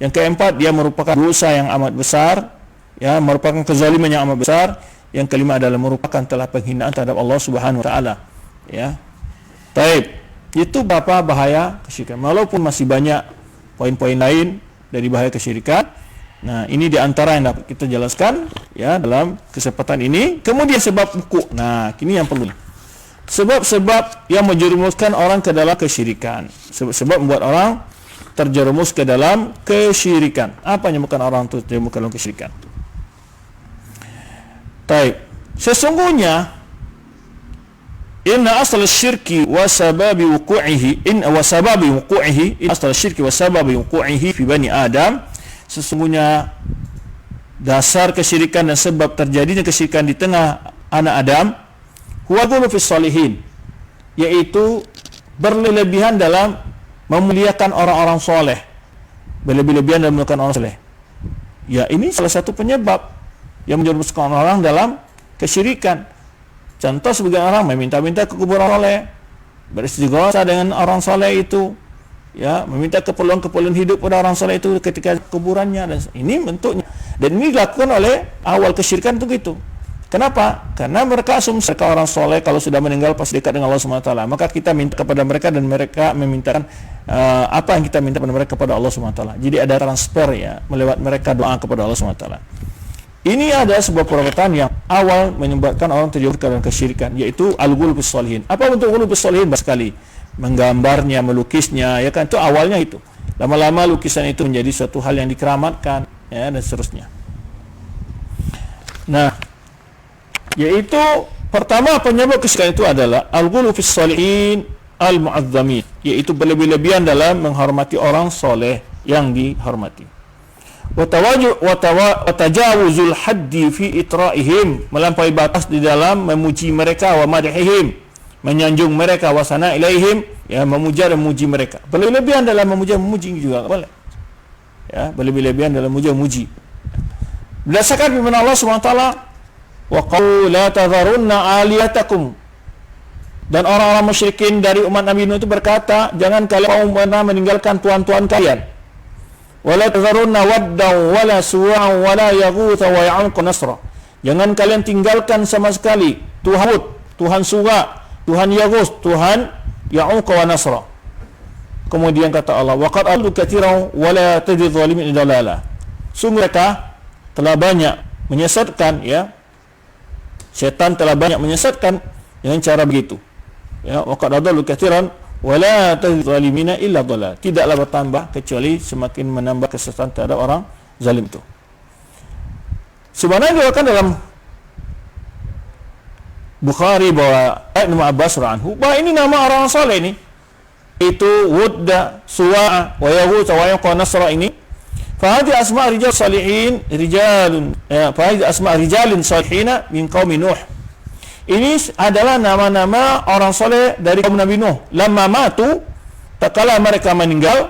Yang keempat, dia merupakan dosa yang amat besar, ya, merupakan kezaliman yang amat besar. Yang kelima adalah merupakan telah penghinaan terhadap Allah Subhanahu wa taala, ya. Baik, itu beberapa bahaya kesyirikan. Walaupun masih banyak poin-poin lain dari bahaya kesyirikan. Nah, ini di antara yang dapat kita jelaskan, ya, dalam kesempatan ini. Kemudian sebab wuku'. Nah, ini yang perlu. Sebab-sebab yang menjerumuskan orang ke dalam kesyirikan. Sebab membuat orang terjerumus ke dalam kesyirikan. Apa yang menyebabkan orang itu terjerumus ke dalam kesyirikan? Baik. Sesungguhnya inna asal syirki wa sababi wuqu'ihi fi bani Adam. Sesungguhnya dasar kesyirikan dan sebab terjadinya kesyirikan di tengah anak Adam huwa ghulu fis shalihin, yaitu berlebihan dalam memuliakan orang-orang soleh, berlebihan dalam memuliakan orang soleh. Ya, ini salah satu penyebab yang menjerumuskan orang dalam kesyirikan. Contoh, sebagian orang meminta-minta ke kuburan soleh, beristighosa dengan orang soleh itu, ya, meminta keperluan-keperluan hidup pada orang soleh itu ketika kuburannya, dan ini bentuknya. Dan ini dilakukan oleh awal kesyirikan itu gitu. Kenapa? Karena mereka asumsi mereka orang soleh kalau sudah meninggal pasti dekat dengan Allah SWT. Maka kita minta kepada mereka dan mereka memintakan apa yang kita minta kepada mereka kepada Allah SWT. Jadi ada transfer, ya, melewat mereka doa kepada Allah SWT. Ini ada sebuah perbuatan yang awal menyebabkan orang terjerumus ke dalam kesyirikan, yaitu al-ghulu fis shalihin. Apa bentuk ghulu fis shalihin? Sekali menggambarnya, melukisnya, ya kan, itu awalnya itu. Lama-lama lukisan itu menjadi suatu hal yang dikeramatkan, ya, dan seterusnya. Nah, yaitu pertama penyebab kesyirikan itu adalah al-ghulu fis shalihin al-mu'azzamin, yaitu berlebih-lebihan dalam menghormati orang soleh yang dihormati. Wa tajawuzul haddi fi itra'ihim, melampaui batas di dalam memuji mereka, wa madhihim, menyanjung mereka, wa sana ilaihim, ya, memuja dan memuji mereka. Berlebihan dalam memuja memuji juga boleh, ya, berlebihan dalam memuji. Berdasarkan firman Allah SWT, wa qalu la tadharunna aliyatakum, dan orang-orang musyrikin dari umat Nabi Nuh itu berkata, jangan kalian pernah meninggalkan tuan-tuan kalian. Wala tadharunna waddan wala suwa'an wala yaghutha wa ya'uq nasra, jangan kalian tinggalkan sama sekali Tuhan Hud, Tuhan Suwa, Tuhan Yaghus, Tuhan Ya'uq wa Nasra. Kemudian kata Allah, wa qad adallu katsiran wa la tajid zalimin dalala, sungguh mereka telah banyak menyesatkan, ya, setan telah banyak menyesatkan dengan cara begitu. Ya, waqad adallu katsiran wala tazalimina illa dhalal. Tidaklah bertambah kecuali semakin menambah kesesatan terhadap orang zalim itu. Sebenarnya diriwayatkan dalam Bukhari bahwa Ibnu Abbas radhiyallahu anhu bahwa ini nama orang saleh ini, itu Wudda, Suwa'a, wa Yaghutha wa Yauqa Nasra ini. Fa hadhihi asma' rijal salihin, rijalun fa hadhihi asma' rijalin salihina min qaumi Nuh. Ini adalah nama-nama orang soleh dari kaum Nabi Nuh. Lamma matu, tatkala mereka meninggal,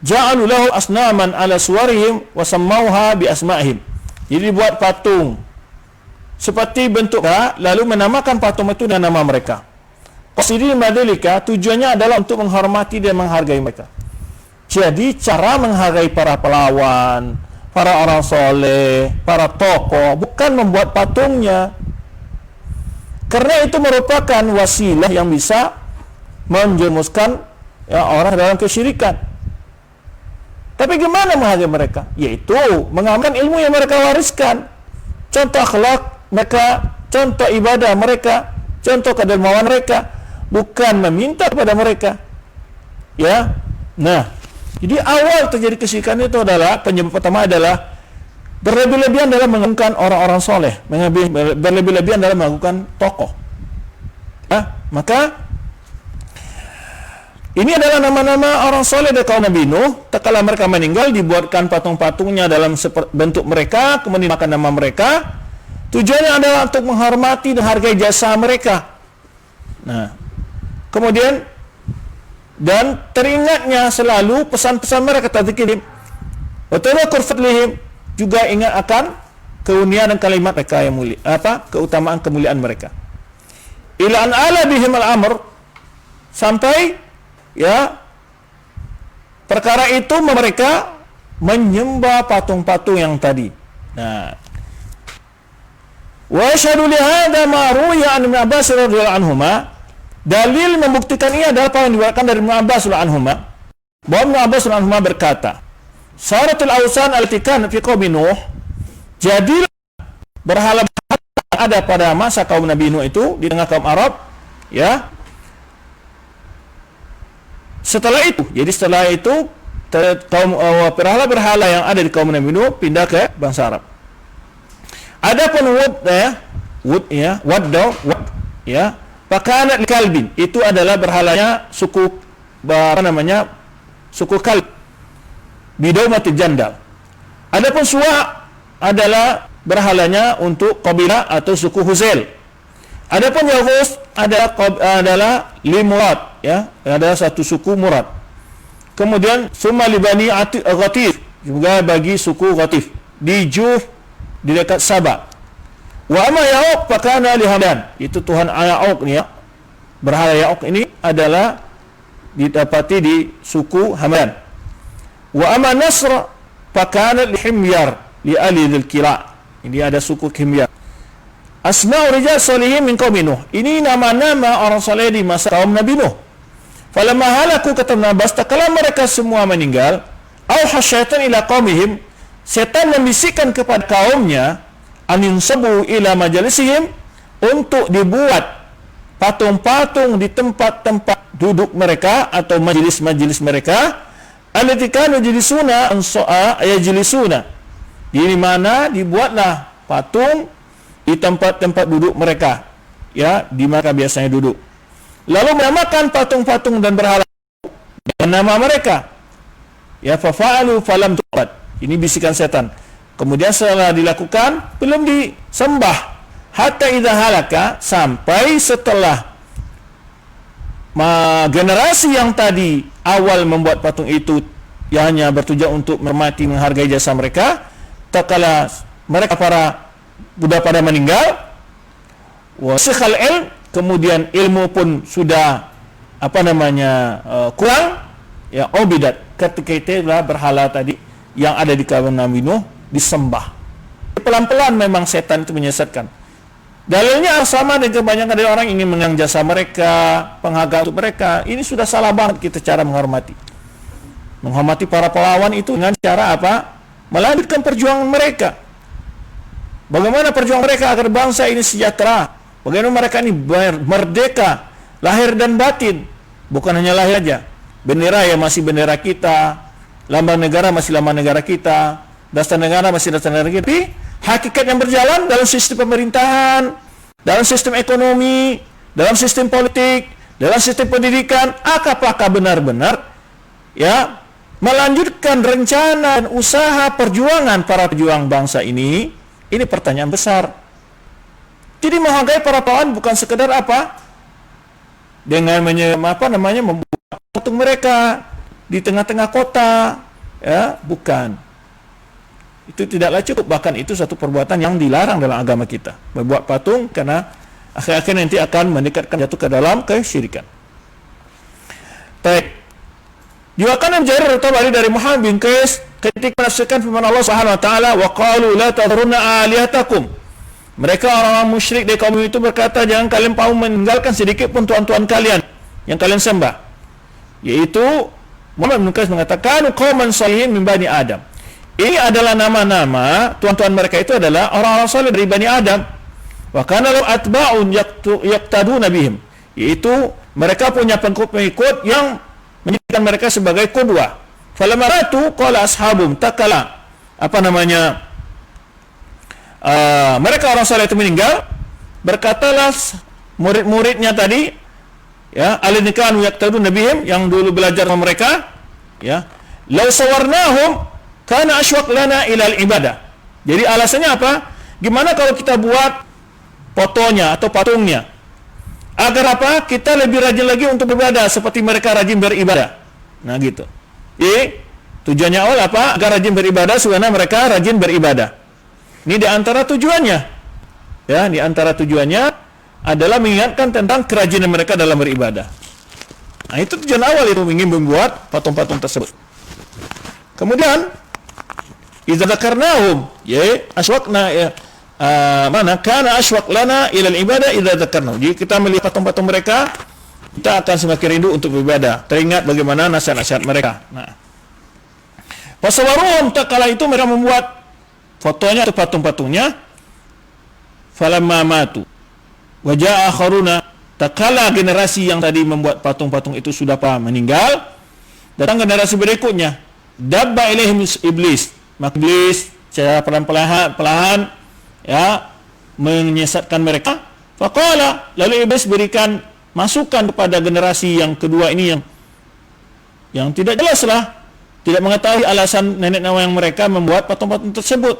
ja'alu lahu asnaman ala suwarihim wa sammauha bi asma'ihim. Jadi dibuat patung seperti bentuknya, lalu menamakan patung itu dengan nama mereka. Qasidin madalika, tujuannya adalah untuk menghormati dan menghargai mereka. Jadi cara menghargai para pahlawan, para orang soleh, para tokoh, bukan membuat patungnya. Karena itu merupakan wasilah yang bisa menjerumuskan orang dalam kesyirikan. Tapi gimana menghargai mereka? Yaitu mengamalkan ilmu yang mereka wariskan. Contoh akhlak mereka, contoh ibadah mereka, contoh kedermawan mereka, bukan meminta kepada mereka. Ya. Nah, jadi awal terjadi kesyirikan itu adalah, penyebab pertama adalah berlebih-lebihan dalam mengagungkan orang-orang soleh, berlebih-lebihan dalam mengagungkan tokoh. Maka ini adalah nama-nama orang soleh dari kaum Nabi Nuh. Tatkala mereka meninggal, dibuatkan patung-patungnya dalam bentuk mereka, kemudian makan nama mereka. Tujuannya adalah untuk menghormati dan hargai jasa mereka. Nah, kemudian dan teringatnya selalu pesan-pesan mereka tadzkirihim wa tadhkur fadlihim, juga ingat akan keunian dan kalimat mereka yang mulia, keutamaan kemuliaan mereka. Ila an ala bihim al-amr, sampai perkara itu mereka menyembah patung-patung yang tadi. Nah, wa yashhadu li hadza ma ruwiya an Ibnu Abbas radhiyallahu anhuma, dalil membuktikan ini adalah apa yang diriwayatkan dari Ibnu Abbas radhiyallahu anhuma, bahwa Ibnu Abbas radhiyallahu anhuma berkata, Saratul awsan al-tikan fi qaumi Nuh, jadilah berhala ada pada masa kaum Nabi Nuh itu di tengah kaum Arab, ya. Setelah itu kaum berhala-berhala yang ada di kaum Nabi Nuh pindah ke bangsa Arab. Adapun Wud, pakanat kalbin, itu adalah berhalanya suku suku Kalb, bidaumatil jandal. Adapun Suwa adalah berhalanya untuk kabilah atau suku Huzail. Adapun Yaghus adalah Limurad, adalah satu suku Murad. Kemudian summa libani Ghatif, juga bagi suku Ghatif di Juf di dekat Sabah. Wa amma Ya'uq fakana li Hamdan, itu Tuhan Ya'uq ni, berhala Ya'uq ini adalah didapati di suku Hamdan. Wa amma Nasr fakana li Himyar li Ali dzil-Kila, ini ada suku Himyar. Asma'u rijal salihin min qaumi Nuh, ini nama-nama orang saleh di masa kaum Nabi Nuh. Falamma halaku, kata Ibnu Abbas, tatkala mereka semua meninggal, auha syaitan ila qaumihim, setan membisikkan kepada kaumnya, anin sabu ila majalisihim, untuk dibuat patung-patung di tempat-tempat duduk mereka atau majelis-majelis mereka, allati kanu yajlisuna yajlisuna, di mana dibuatlah patung di tempat-tempat duduk mereka, di mana biasanya duduk. Lalu menamakan patung-patung dan berhala dengan nama mereka. Fafa'alu falam tuqad. Ini bisikan setan. Kemudian setelah dilakukan, belum disembah. Hatta idza halaka, sampai setelah generasi yang tadi awal membuat patung itu yang hanya bertujuan untuk menghormati, menghargai jasa mereka, tatkala mereka sudah pada meninggal, wasikhal ilm, kemudian ilmu pun sudah kurang, obidat, ketika itu berhala tadi yang ada di kaum Nabi Nuh disembah. Pelan-pelan memang setan itu menyesatkan. Dalilnya sama dengan kebanyakan dari orang ingin mengenang jasa mereka, penghargaan untuk mereka. Ini sudah salah banget kita cara menghormati. Menghormati para pahlawan itu dengan cara apa? Melanjutkan perjuangan mereka. Bagaimana perjuangan mereka agar bangsa ini sejahtera, Bagaimana mereka ini merdeka, lahir dan batin. Bukan hanya lahir aja. Bendera ya masih bendera kita, lambang negara masih lambang negara kita, dasar negara masih dasar negara kita. Tapi hakikat yang berjalan dalam sistem pemerintahan, dalam sistem ekonomi, dalam sistem politik, dalam sistem pendidikan, apakah benar-benar ya melanjutkan rencana dan usaha perjuangan para pejuang bangsa ini pertanyaan besar. Jadi menghargai para pahlawan bukan sekedar apa? Dengan membuat patung mereka di tengah-tengah kota, ya, bukan. Itu tidaklah cukup, bahkan itu satu perbuatan yang dilarang dalam agama kita. Membuat patung karena akhir-akhir nanti akan mendekatkan jatuh ke dalam kesyirikan. Baik. Diwakilkan Jarir At-Tabari dari Muhammad bin Qais ketika menafsirkan firman Allah Subhanahu wa taala, "Wa qalu la tadhurunna alihatakum." Mereka orang-orang musyrik dari kaum itu berkata, jangan kalian mau meninggalkan sedikit pun tuan-tuan kalian yang kalian sembah. Yaitu Muhammad bin Qais mengatakan qauman shalihin min bani Adam. Ini adalah nama-nama tuan-tuan mereka itu adalah orang-orang saleh dari Bani Adam. Wa kana lahu atba'un yaqtaduna bihim. Yaitu mereka punya pengikut yang menjadikan mereka sebagai qudwah. Falamma ratu qala ashabum takala. Mereka orang saleh itu meninggal, berkatalah murid-muridnya tadi, ya, alladhina yaqtaduna bihim, yang dulu belajar sama mereka, ya, law sawarnahum kana aswaq lana ila al-ibadah. Jadi alasannya apa? Gimana kalau kita buat fotonya atau patungnya? Agar apa? Kita lebih rajin lagi untuk beribadah seperti mereka rajin beribadah. Nah gitu. Jadi tujuannya awal apa? Agar rajin beribadah sebagaimana mereka rajin beribadah. Ini di antara tujuannya. Ya, di antara tujuannya adalah mengingatkan tentang kerajinan mereka dalam beribadah. Nah, itu tujuan awal itu ingin membuat patung-patung tersebut. Kemudian idza dzakarnahum ya aswaqna ya kana aswaq lana ila al-ibadah idza dzakarnahum. Jadi kita melihat patung-patung mereka, kita akan semakin rindu untuk beribadah, teringat bagaimana nasihat-nasihat mereka. Nah, fasawaruhum, tak kala itu mereka membuat fotonya atau patung-patungnya. Falamma matu wa jaa akharuna, tak kala generasi yang tadi membuat patung-patung itu sudah meninggal, datang generasi berikutnya. Dabba ilaihim iblis, maka iblis secara perlahan ya menyesatkan mereka. Faqala, lalu iblis berikan masukan kepada generasi yang kedua ini yang tidak jelaslah, tidak mengetahui alasan nenek moyang mereka membuat patung-patung tersebut.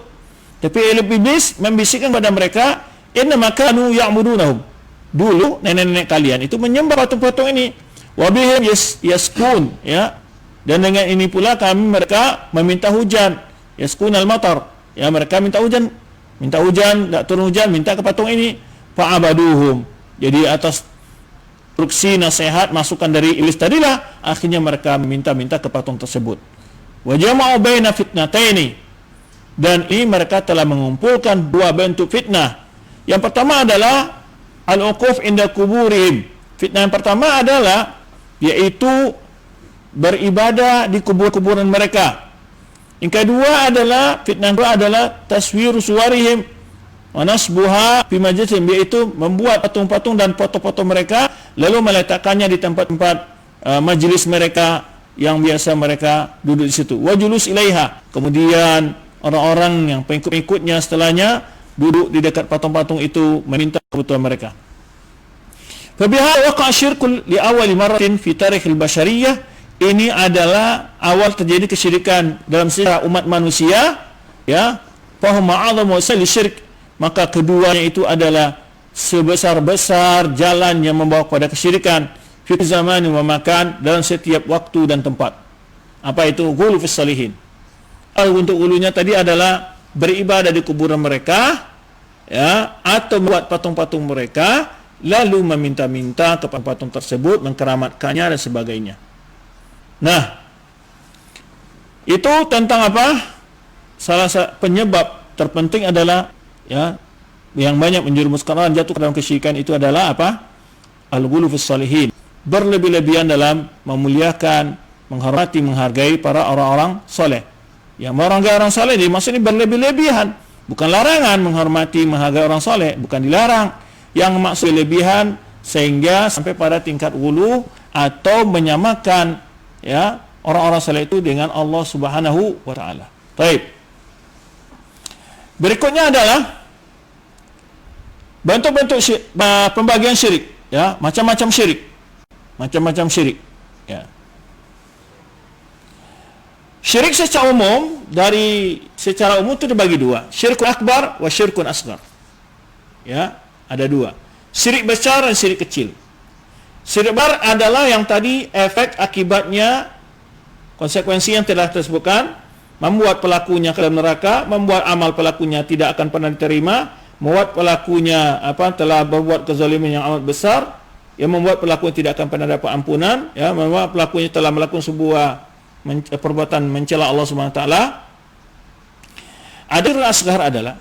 Tapi iblis membisikkan kepada mereka, innama kanu ya'budunahum. Dulu nenek-nenek kalian itu menyembah patung-patung ini. Wa bihim yaskun, ya. Dan dengan ini pula mereka meminta hujan. Yaskunal matar. Ya, mereka minta hujan, enggak turun hujan, minta ke patung ini. Fa'abaduhum. Jadi atas instruksi, nasihat, masukan dari iblis tadilah akhirnya mereka minta ke patung tersebut. Wa jama'u baina fitnataini. Dan ini mereka telah mengumpulkan dua bentuk fitnah. Yang pertama adalah al-uquf inda kuburihim. Fitnah yang pertama adalah yaitu beribadah di kubur-kuburan mereka. Yang kedua adalah fitnah kedua adalah taswir suwarihim wa nasbuha fi majlisihim, yaitu membuat patung-patung dan foto-foto mereka lalu meletakkannya di tempat-tempat majlis mereka yang biasa mereka duduk di situ. Wa julus ilaiha. Kemudian orang-orang yang pengikut-pengikutnya setelahnya duduk di dekat patung-patung itu meminta kebutuhan mereka. Fabiha waqa syirkul li awwali marratin fi tarikhil basyariyah. Ini adalah awal terjadi kesyirikan dalam sejarah umat manusia, ya. Fa huma a'zamu wasal syirk. Maka keduanya itu adalah sebesar-besar jalan yang membawa kepada kesyirikan fi zaman wa makan, dalam setiap waktu dan tempat. Apa itu? Ghulu fis salihin. Untuk ulunya tadi adalah beribadah di kuburan mereka, ya, atau membuat patung-patung mereka lalu meminta-minta kepada patung tersebut, mengkeramatkannya dan sebagainya. Nah, itu tentang apa? Salah satu penyebab terpenting adalah, ya, yang banyak menjerumuskan orang jatuh ke dalam kesyirikan itu adalah apa? Al-ghulu fis salihin. Berlebih-lebihan dalam memuliakan, menghormati, menghargai para orang-orang soleh. Yang menghargai orang soleh, maksudnya berlebih-lebihan. Bukan larangan menghormati, menghargai orang soleh, bukan dilarang. yang maksud lebihan sehingga sampai pada tingkat ulu atau menyamakan ya orang-orang saleh itu dengan Allah Subhanahu wa taala. Baik. Berikutnya adalah bentuk-bentuk pembagian syirik, ya, macam-macam syirik. Macam-macam syirik, ya. Syirik secara umum itu dibagi dua, syirkun akbar wa syirkun asghar. Ya, ada dua. Syirik besar dan syirik kecil. Syirik besar adalah yang tadi efek akibatnya, konsekuensi yang telah tersebutkan, membuat pelakunya ke dalam neraka, membuat amal pelakunya tidak akan pernah diterima, membuat pelakunya telah berbuat kezaliman yang amat besar, yang membuat pelakunya tidak akan pernah dapat ampunan, ya, membuat pelakunya telah melakukan sebuah perbuatan mencela Allah Subhanahu wa taala. Adil asghar adalah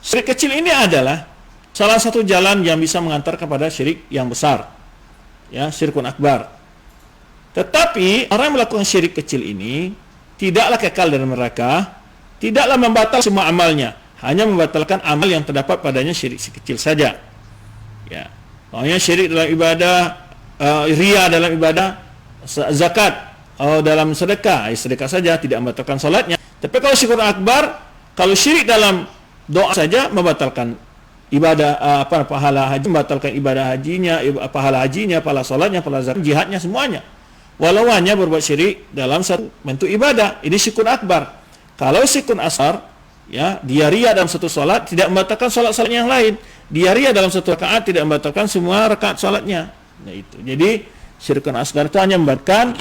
syirik kecil. Ini adalah salah satu jalan yang bisa mengantar kepada syirik yang besar, ya, syirkun akbar. Tetapi orang yang melakukan syirik kecil ini tidaklah kekal dalam neraka, tidaklah membatalkan semua amalnya, hanya membatalkan amal yang terdapat padanya syirik kecil saja. Ya, maknanya syirik dalam ibadah, riya dalam ibadah, zakat dalam sedekah, sedekah saja tidak membatalkan salatnya. Tapi kalau syirkun akbar, kalau syirik dalam doa saja membatalkan ibadah, pahala haji, membatalkan ibadah hajinya, pahala hajinya, pahala salatnya, pahala zakat, jihadnya, semuanya. Walau hanya berbuat syirik dalam satu bentuk ibadah, ini syirkun akbar. Kalau syirkun asghar, ya, dia riya dalam satu salat tidak membatalkan salat-salat yang lain. Dia riya dalam satu rakaat tidak membatalkan semua rakaat salatnya. Nah itu. Jadi syirkun asghar itu hanya membatalkan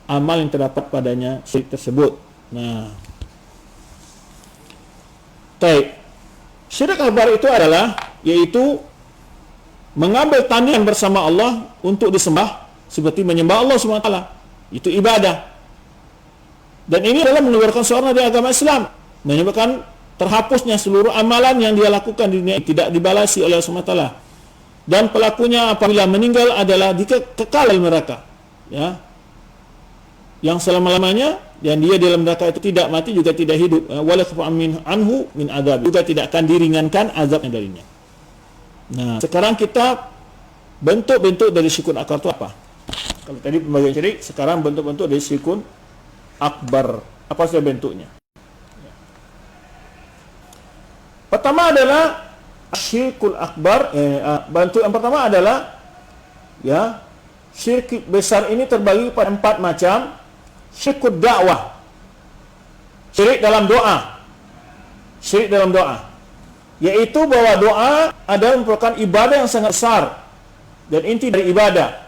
amal yang terdapat padanya syirik tersebut. Nah, baik. Syirik akbar itu adalah yaitu mengambil tandingan bersama Allah untuk disembah seperti menyembah Allah SWT. Itu ibadah. Dan ini adalah mengeluarkan seorang dari agama Islam, menyebabkan terhapusnya seluruh amalan yang dia lakukan di dunia, tidak dibalasi oleh Allah SWT. Dan pelakunya apabila meninggal adalah kekal dalam neraka, ya, yang selama-lamanya, dan dia dalam neraka itu tidak mati juga tidak hidup, wala anhu min adzab, juga tidak akan diringankan azabnya darinya. Nah, sekarang kita bentuk-bentuk dari syirkun akbar itu apa? Kalau tadi pembagian syirik, sekarang bentuk-bentuk dari syirkun akbar. Apa saja bentuknya? Pertama adalah syirkul akbar. Bentuk yang pertama adalah, ya, syirik besar ini terbagi pada 4 macam. Syirkul dakwah, syirik dalam doa. Syirik dalam doa, yaitu bahwa doa adalah merupakan ibadah yang sangat besar dan inti dari ibadah.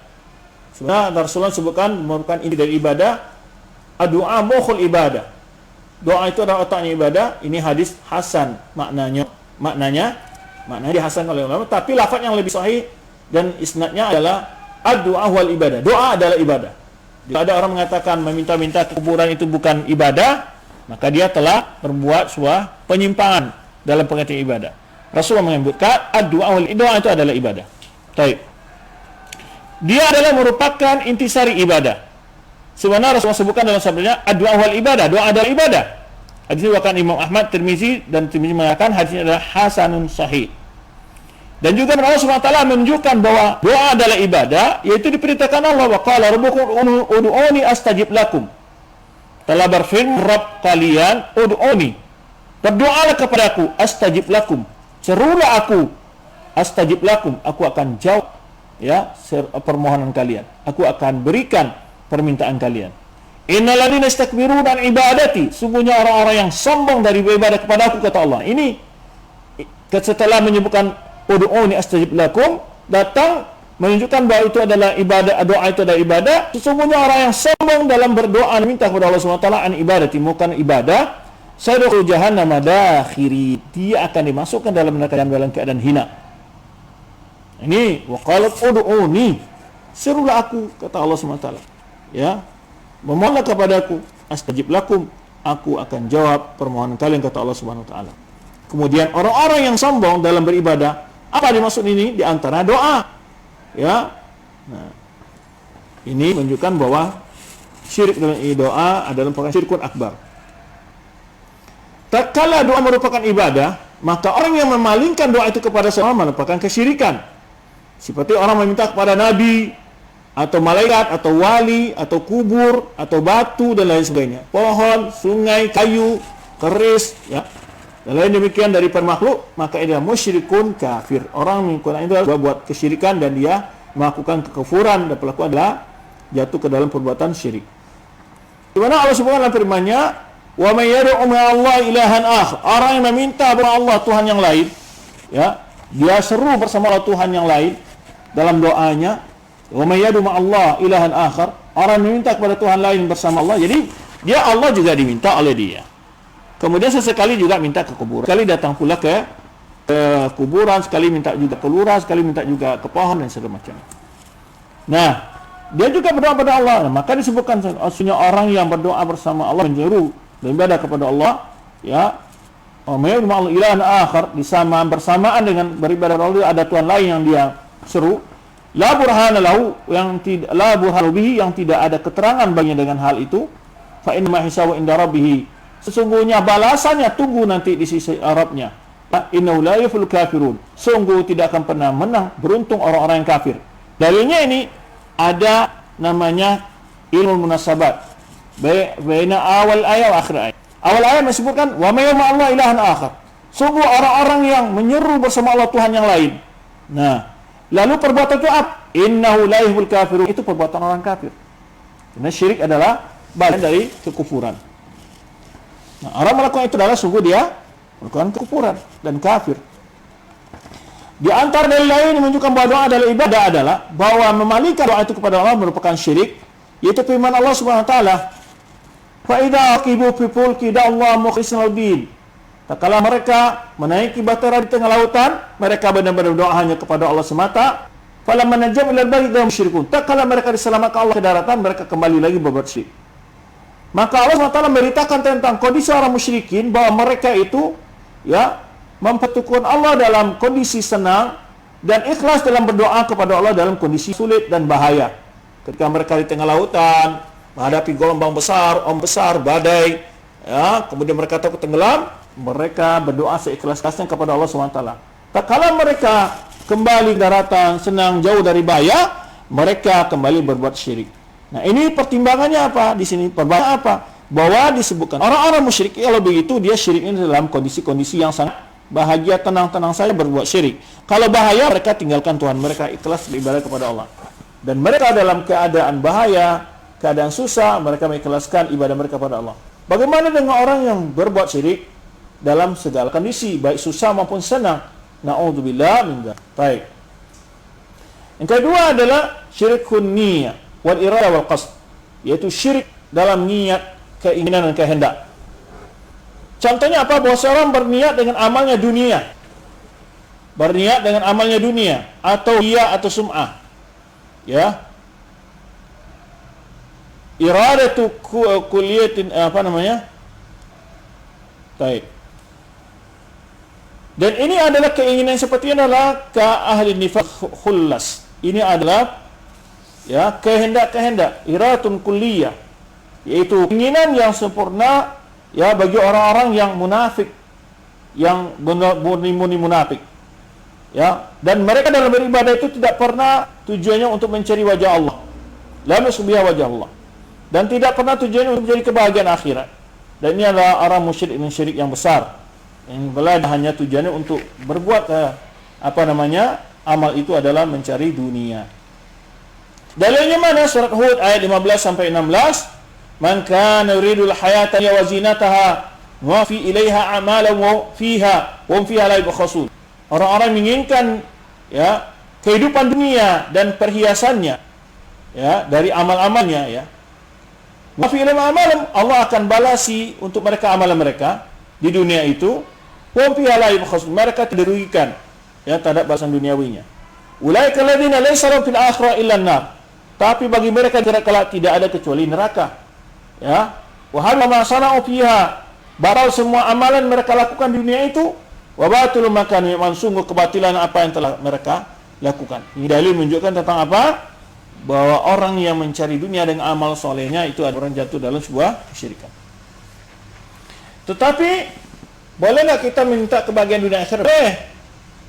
Sebenarnya Rasulullah sebutkan merupakan inti dari ibadah. Doa mukhul ibadah. Doa itu adalah otaknya ibadah. Ini hadis hasan, maknanya dihasan oleh ulama, tapi lafaz yang lebih sahih dan isnadnya adalah ad-du'a wal ibadah. Doa adalah ibadah. Jika ada orang mengatakan meminta-minta ke kuburan itu bukan ibadah, maka dia telah berbuat sebuah penyimpangan dalam pengertian ibadah. Rasulullah menyebutkan ad-du'a wal doa itu adalah ibadah. Baik. Dia adalah merupakan intisari ibadah. Sebenarnya Rasulullah sebutkan dalam sabdanya ad-du'a wal ibadah, doa adalah ibadah. Hadis ini diriwayatkan Imam Ahmad, Tirmizi, dan Tirmizi mengatakan hadis ini adalah hasanun sahih. Dan juga Allah SWT menunjukkan bahwa doa adalah ibadah, yaitu diperintahkan Allah, wa qala rabbukum ud'uni astajib lakum. Telah berfirman Rabb kalian, ud'uni, berdoalah kepadaku, astajib lakum, serulah aku, astajib lakum, aku akan jawab, ya, permohonan kalian, aku akan berikan permintaan kalian. Innal ladzina istakbiruna an ibadati, sungguhnya orang-orang yang sombong dari beribadah kepadaku, kata Allah. Ini setelah menyebutkan ud'uni astajib lakum, datang menunjukkan bahwa itu adalah ibadah, doa itu adalah ibadah. Sesungguhnya orang yang sombong dalam berdoa minta kepada Allah SWT an ibadati, bukan ibadah, sayadkhulu jahannam dakhiri, dia akan dimasukkan dalam neraka dalam keadaan hina. Ini waqalat ud'uni, serulah aku, kata Allah SWT, ya, memohonlah kepadaku, astajib lakum, aku akan jawab permohonan kalian, kata Allah SWT. Kemudian orang-orang yang sombong dalam beribadah, apa dimaksud ini? Di antara doa, ya. Nah, ini menunjukkan bahwa syirik dalam doa adalah merupakan syirkun akbar. Tatkala doa merupakan ibadah, maka orang yang memalingkan doa itu kepada selain Allah merupakan kesyirikan. Seperti orang meminta kepada nabi, atau malaikat, atau wali, atau kubur, atau batu, dan lain sebagainya. Pohon, sungai, kayu, keris, ya. Dan lain demikian dari makhluk, maka dia musyrikun kafir. Orang mengikuti itu adalah buat kesyirikan dan dia melakukan kekufuran, dan pelaku adalah jatuh ke dalam perbuatan syirik. Di mana Allah Subhanahu wa taala firman-Nya, "Wa may yad'u ma'allahi ilahan akhar." Orang yang meminta kepada Allah Tuhan yang lain, ya, dia seru bersama Allah Tuhan yang lain dalam doanya. "Wa may yad'u ma'allahi ilahan akhar." Orang yang meminta kepada Tuhan lain bersama Allah. Jadi dia Allah juga diminta oleh dia. Kemudian sesekali juga minta ke kuburan. Sekali datang pula ke kuburan, sekali minta juga ke lurah, sekali minta juga ke pohon dan segala macam. Nah, dia juga berdoa kepada Allah. Nah, maka disebutkan maksudnya orang yang berdoa bersama Allah, menyeru beribadah kepada Allah, ya, Allah ilahan akhar, bersamaan dengan beribadah kepada Allah ada Tuhan lain yang dia seru. La burhana lahu, yang tidak, la burhanu bihi, yang tidak ada keterangan baginya dengan hal itu. Fa inna ma hisabu inda rabbih, sesungguhnya balasannya tunggu nanti di sisi Arabnya. Innahu la yuflihul kafirun, sungguh tidak akan pernah menang, beruntung orang-orang yang kafir. Dalilnya ini ada namanya ilmu munasabat baina awal ayat wa akhir ayat. Awal ayat menyebutkan wa may Allah ilahan akhar, sungguh orang-orang yang menyeru bersama Allah Tuhan yang lain. Nah, lalu perbuatan itu apa? Innahu la yuhibbul kafirun, itu perbuatan orang kafir. Karena syirik adalah bagian dari kekufuran. Nah, orang melakukan itu adalah sungguh dia melakukan kekufuran dan kafir. Di antara dalil lain yang menunjukkan bahwa doa adalah ibadah adalah bahwa memalingkan doa itu kepada Allah merupakan syirik, yaitu firman Allah Subhanahu wa taala, "Fa idza raqibu fi fulki da'allahu mukhlishan lahu-din." Tatkala mereka menaiki batara di tengah lautan, mereka benar-benar berdoa hanya kepada Allah semata. Falamma najjahum ilal barri idza hum musyrikun. Tatkala mereka diselamatkan Allah ke daratan, mereka kembali lagi berbuat syirik. Maka Allah SWT memberitakan tentang kondisi orang musyrikin bahwa mereka itu, ya, mempertukukan Allah dalam kondisi senang dan ikhlas dalam berdoa kepada Allah dalam kondisi sulit dan bahaya. Ketika mereka di tengah lautan menghadapi gelombang besar, besar, badai, ya, kemudian mereka takut tenggelam, mereka berdoa seikhlas-ikhlasnya kepada Allah SWT. Tatkala mereka kembali ke daratan, senang, jauh dari bahaya, mereka kembali berbuat syirik. Nah, ini pertimbangannya apa? Di sini pertimbangan apa? Bahwa disebutkan orang-orang musyrik, kalau begitu dia syiriknya dalam kondisi-kondisi yang sangat bahagia, tenang-tenang saja berbuat syirik. Kalau bahaya, mereka tinggalkan Tuhan, mereka ikhlas beribadah kepada Allah. Dan mereka dalam keadaan bahaya, keadaan susah, mereka mengikhlaskan ibadah mereka kepada Allah. Bagaimana dengan orang yang berbuat syirik dalam segala kondisi, baik susah maupun senang? Na'udzubillah min dzalik. Baik. Yang kedua adalah syirkun niyah wal irada wal qasd, yaitu syirik dalam niat, keinginan dan kehendak. Contohnya apa? Bahwa seorang berniat dengan amalnya dunia, berniat dengan amalnya dunia, atau dia atau sum'ah, ya, iradatu kuliyatin, apa namanya, baik. Dan ini adalah keinginan seperti ini adalah ke ahli nifaq khullas. Ini adalah, ya, kehendak-kehendak iratun kulliyah, yaitu keinginan yang sempurna, ya, bagi orang-orang yang munafik, yang murni munafik, ya, dan mereka dalam beribadah itu tidak pernah tujuannya untuk mencari wajah Allah, la nusbiha wajah Allah, dan tidak pernah tujuannya untuk mencari kebahagiaan akhirat. Dan ini adalah orang musyrik dan syirik yang besar, yang hanya tujuannya untuk berbuat amal itu adalah mencari dunia. Dalilnya mana? Surat Hud ayat 15 sampai 16. Man kana yuridul hayata wa zinataha wa fi ilaiha a'malu fiha wa hum fiha la yubkhasun. Orang-orang menginginkan, ya, kehidupan dunia dan perhiasannya, ya, dari amal-amalnya, ya. Wa fi ilaiha a'malu, Allah akan balasi untuk mereka amalan mereka di dunia itu. Wa hum fiha la yubkhasun, mereka tidak dirugikan, ya, terhadap balasan duniawinya. Ulaika alladziina laysa lahum fil akhirati illa an-nar. Tapi bagi mereka tidak ada kecuali neraka. Ya, wa hadza sana'u fiha, batal semua amalan mereka lakukan di dunia itu, wa batul makan, sungguh kebatilan apa yang telah mereka lakukan. Ini dalil menunjukkan tentang apa? Bahwa orang yang mencari dunia dengan amal solehnya itu adalah orang jatuh dalam sebuah kesyirikan. Tetapi boleh nggak kita minta kebahagiaan dunia akhirat?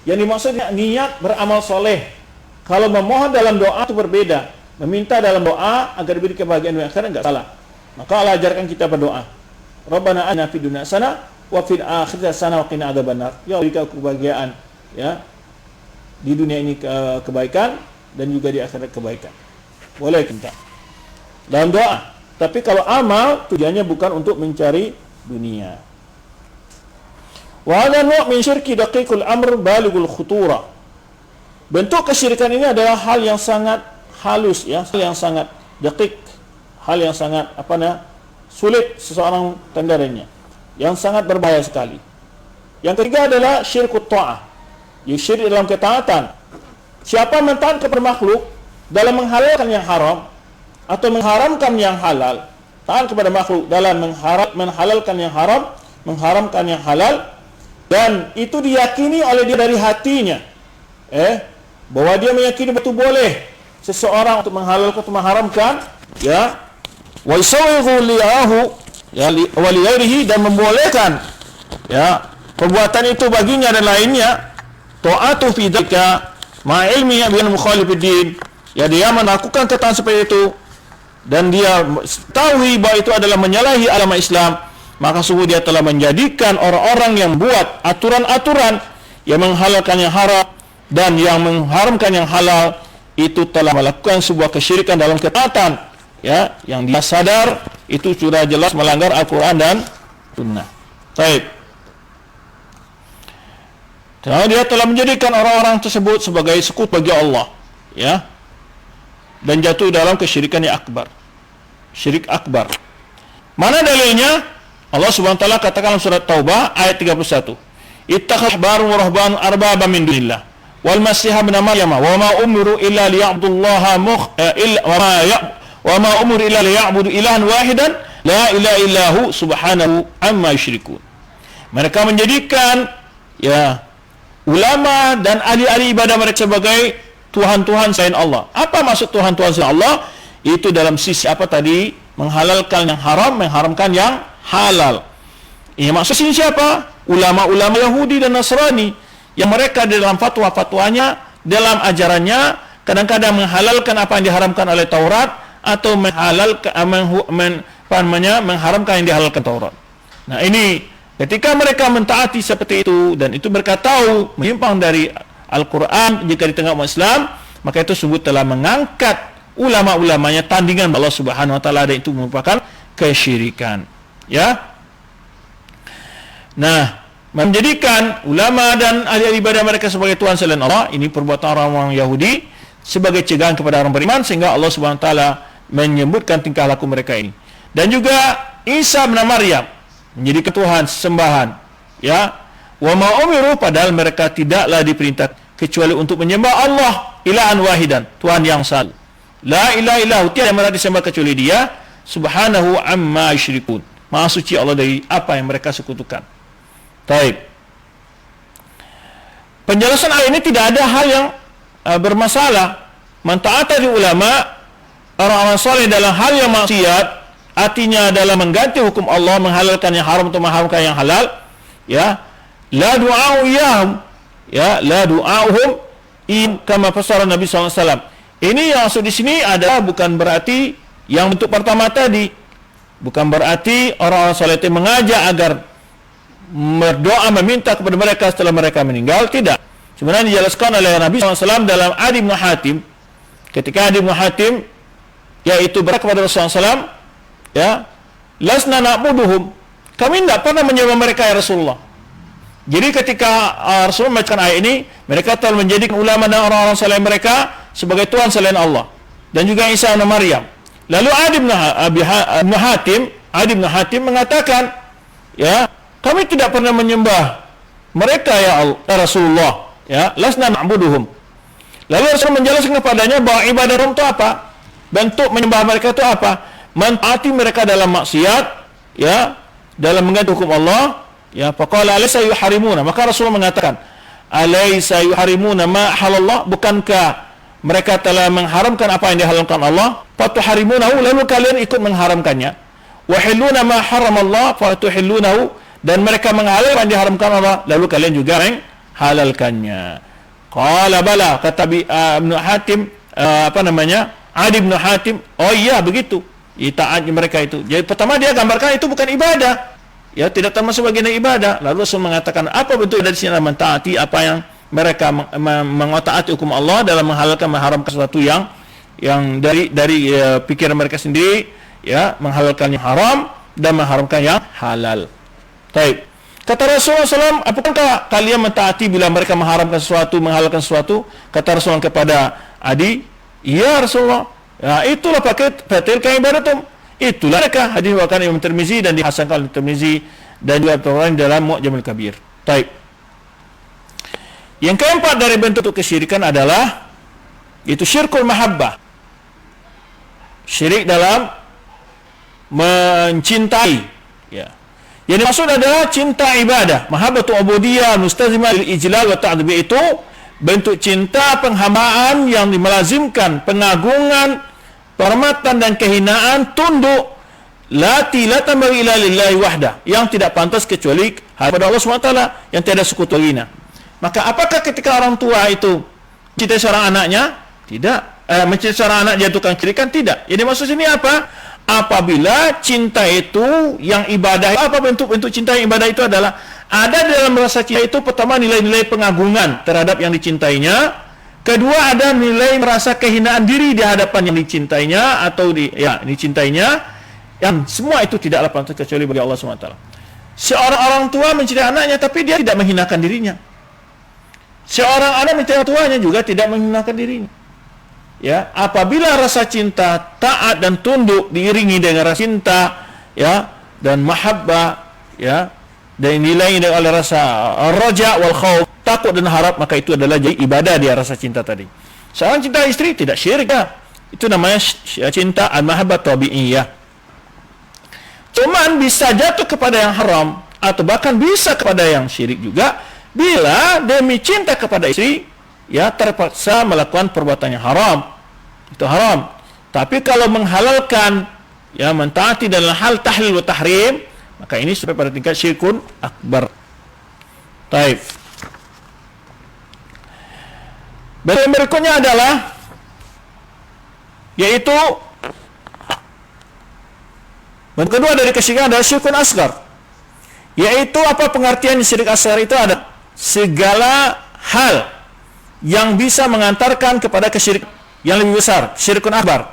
Yang dimaksud niat beramal soleh, Kalau memohon dalam doa itu berbeda. Meminta dalam doa agar diberi kebahagiaan dunia akhirat enggak salah. Maka Allah ajarkan kita berdoa. Rabbana atina fid dunya hasanah wa fil akhirati hasanah wa qina adzabannar. Ya Allah, berikan kebahagiaan, ya. Di dunia ini kebaikan dan juga di akhirat kebaikan. Boleh kita dalam doa. Tapi kalau amal tujuannya bukan untuk mencari dunia. Wa hadha naw' min syirki daqiqul amr balighul khuturah. Bentuk kesyirikan ini adalah hal yang sangat halus, ya, hal yang sangat daqiq, hal yang sangat sulit seseorang tendarinya, yang sangat berbahaya sekali. Yang ketiga adalah syirkut ta'ah, yaitu syirik dalam ketaatan. Siapa mentaat kepada makhluk dalam menghalalkan yang haram atau mengharamkan yang halal, taat kepada makhluk dalam menghalalkan yang haram, mengharamkan yang halal, dan itu diyakini oleh dia dari hatinya, bahwa dia meyakini betul boleh seseorang untuk menghalalkan atau mengharamkan, ya, wa yusawwiru li'ahu, ya, wa li ghairihi, dan membolehkan, ya, perbuatan itu baginya dan lainnya, ta'atu fi dzalika ma ilmi bi mukhalifid din, ya, dia melakukan ketaatan seperti itu dan dia tahu bahwa itu adalah menyalahi agama Islam, maka sungguh dia telah menjadikan orang-orang yang buat aturan-aturan yang menghalalkan yang haram dan yang mengharamkan yang halal itu telah melakukan sebuah kesyirikan dalam ketaatan, ya, yang dia sadar itu sudah jelas melanggar Al-Quran dan Sunnah. Baik. Dan dia telah menjadikan orang-orang tersebut sebagai sekutu bagi Allah, ya, dan jatuh dalam kesyirikan yang akbar, syirik akbar. Mana dalilnya? Allah Subhanahu wa taala katakan dalam surat Taubah ayat 31, ittakhadhu ahbaru wa ruhbanu arbaba min dunillah wal masiha ibn maryam wa ma umiru illa liya'budullaha wa ma umiru illa liya'budu ilahan wahidan la ilaha illahu subhanahu amma yusyrikun. Mereka menjadikan, ya, ulama dan ahli-ahli ibadah mereka sebagai Tuhan-Tuhan selain Allah. Apa maksud Tuhan-Tuhan selain Allah? Itu dalam sisi apa tadi? Menghalalkan yang haram, mengharamkan yang halal. Ini maksud sini siapa? Ulama-ulama Yahudi dan Nasrani yang mereka dalam fatwa-fatwanya, dalam ajarannya kadang-kadang menghalalkan apa yang diharamkan oleh Taurat atau mengharamkan yang dihalalkan Taurat. Nah, ini ketika mereka mentaati seperti itu dan itu mereka tahu menyimpang dari Al-Quran jika di tengah umat Islam, maka itu sungguh telah mengangkat ulama-ulamanya tandingan Allah Subhanahu wa taala, dan itu merupakan kesyirikan, ya. Nah, menjadikan ulama dan ahli ibadah mereka sebagai Tuhan selain Allah, ini perbuatan orang-orang Yahudi sebagai cegahan kepada orang beriman, sehingga Allah Subhanahu wa taala menyebutkan tingkah laku mereka ini. Dan juga Isa bin Maryam menjadi Tuhan sembahan, ya, wa ma umiru, padahal mereka tidaklah diperintah kecuali untuk menyembah Allah ilahan wahidan, Tuhan yang satu, la ilaha illahu, tiada yang berhak disembah kecuali Dia, subhanahu amma yusyrikun, maha suci Allah dari apa yang mereka sekutukan. Baik. Penjelasan ayat ini tidak ada hal yang bermasalah. Mentaati ulama, orang-orang saleh dalam hal yang maksiat, artinya dalam mengganti hukum Allah, menghalalkan yang haram atau mengharamkan yang halal, ya, la du'a'u iyahum, ya, la du'a'uhum in kama fasara Nabi SAW. Ini yang maksud di sini adalah bukan berarti yang bentuk pertama tadi, bukan berarti orang-orang saleh itu mengajak agar berdoa meminta kepada mereka setelah mereka meninggal, tidak. Sebenarnya dijelaskan oleh Nabi SAW dalam Adi bin Hatim, ketika Adi bin Hatim yaitu berkata kepada Rasulullah SAW, ya, lasna na'buduhum, kami tidak pernah menyembah mereka ya Rasulullah. Jadi ketika Rasulullah membacakan ayat ini, mereka telah menjadikan ulama dan orang-orang saleh mereka sebagai Tuhan selain Allah, dan juga Isa dan Maryam. Lalu Adi bin Hatim mengatakan, ya, kami tidak pernah menyembah mereka ya Allah, ya Rasulullah, ya, lasna na'buduhum. Lalu Rasul menjelaskan kepadanya bahwa ibadah Rom itu apa? Bentuk menyembah mereka itu apa? Mentaati mereka dalam maksiat, ya, dalam mengganti hukum Allah, ya, faqala alaysa yuharimuna, maka Rasulullah mengatakan, alaysa yuharimuna ma halallah, bukankah mereka telah mengharamkan apa yang dihalalkan Allah? Fatuharimunahu, lalu kalian ikut mengharamkannya. Wa hilluna ma haramallah fatuhillunahu, dan mereka menghalalkan yang diharamkan Allah, lalu kalian juga menghalalkannya. Qala bala, kata Ibn Hatim, Adi bin Hatim, oh iya begitu. Taatnya mereka itu. Jadi pertama dia gambarkan itu bukan ibadah. Ya, tidak termasuk bagian dari ibadah. Lalu Rasul mengatakan apa bentuk dari sini mentaati apa yang mereka mengotaati hukum Allah dalam menghalalkan mengharamkan sesuatu yang dari pikiran mereka sendiri, ya, menghalalkan yang haram dan mengharamkan yang halal. Baik. Kata Rasulullah SAW, apakah kalian mentaati bila mereka mengharamkan sesuatu, menghalalkan sesuatu? Kata Rasulullah kepada Adi, iya Rasulullah. Ya, itulah fatilka ibadatum. Itulah mereka. Hadis diriwayatkan Imam Tirmizi dan dihasankan oleh Tirmizi dan juga Tabrani dalam Mu'jamul Kabir. Baik. Yang keempat dari bentuk kesyirikan adalah itu syirkul mahabbah. Syirik dalam mencintai, ya. Yang dimaksud adalah cinta ibadah, mahabbatu ubudiyah mustazimah lil ijlal wa ta'dhib, itu bentuk cinta penghambaan yang melazimkan pengagungan, penghormatan dan kehinaan, tunduk la tambari ila lillahi wahdah, yang tidak pantas kecuali kepada Allah SWT yang tiada sekutu lainnya. Maka apakah ketika orang tua itu mencintai seorang anaknya? Tidak. Mencintai seorang anak dia tukang syirikan? Tidak. Jadi maksud sini apa? Apabila cinta itu yang ibadah, apa bentuk-bentuk cinta yang ibadah itu adalah ada dalam rasa cinta itu pertama nilai-nilai pengagungan terhadap yang dicintainya, kedua ada nilai merasa kehinaan diri di hadapan yang dicintainya atau dicintainya, yang semua itu tidaklah pantas kecuali bagi Allah SWT. Seorang orang tua mencintai anaknya tapi dia tidak menghinakan dirinya. Seorang anak mencintai tuanya juga tidak menghinakan dirinya. Ya, apabila rasa cinta, taat dan tunduk diiringi dengan rasa cinta, ya, dan mahabbah, ya, dan nilai oleh rasa raja wal khauf, takut dan harap, maka itu adalah jadi ibadah dia rasa cinta tadi. Seorang cinta istri tidak syirik, ya. Itu namanya cinta al-mahabbah tabi'iyah. Cuman bisa jatuh kepada yang haram atau bahkan bisa kepada yang syirik juga bila demi cinta kepada istri, ya, terpaksa melakukan perbuatan yang haram. Itu haram. Tapi kalau menghalalkan, ya, mentaati dalam hal tahlil wa tahrim, maka ini sampai pada tingkat syirkun akbar. Baik. Berikutnya adalah yaitu bentuk kedua dari kesyirikan adalah syirkun asgar. Yaitu apa pengertian syirik asgar itu? Ada segala hal yang bisa mengantarkan kepada kesyirikan yang lebih besar, syirkun akbar,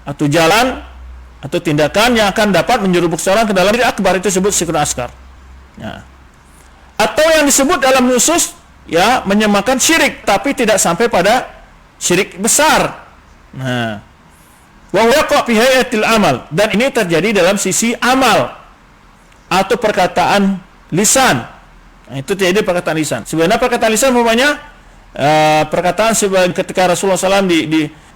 atau jalan atau tindakan yang akan dapat menjerumus seorang ke dalam syirik akbar, itu disebut syirkun asgar. Ya. Atau yang disebut dalam nusus, ya, menyamakan syirik tapi tidak sampai pada syirik besar. Nah, wa waqa fi hayatil amal, dan ini terjadi dalam sisi amal atau perkataan lisan. Nah, itu terjadi perkataan lisan. Sebenarnya perkataan lisan umpamanya perkataan sebagai ketika Rasulullah SAW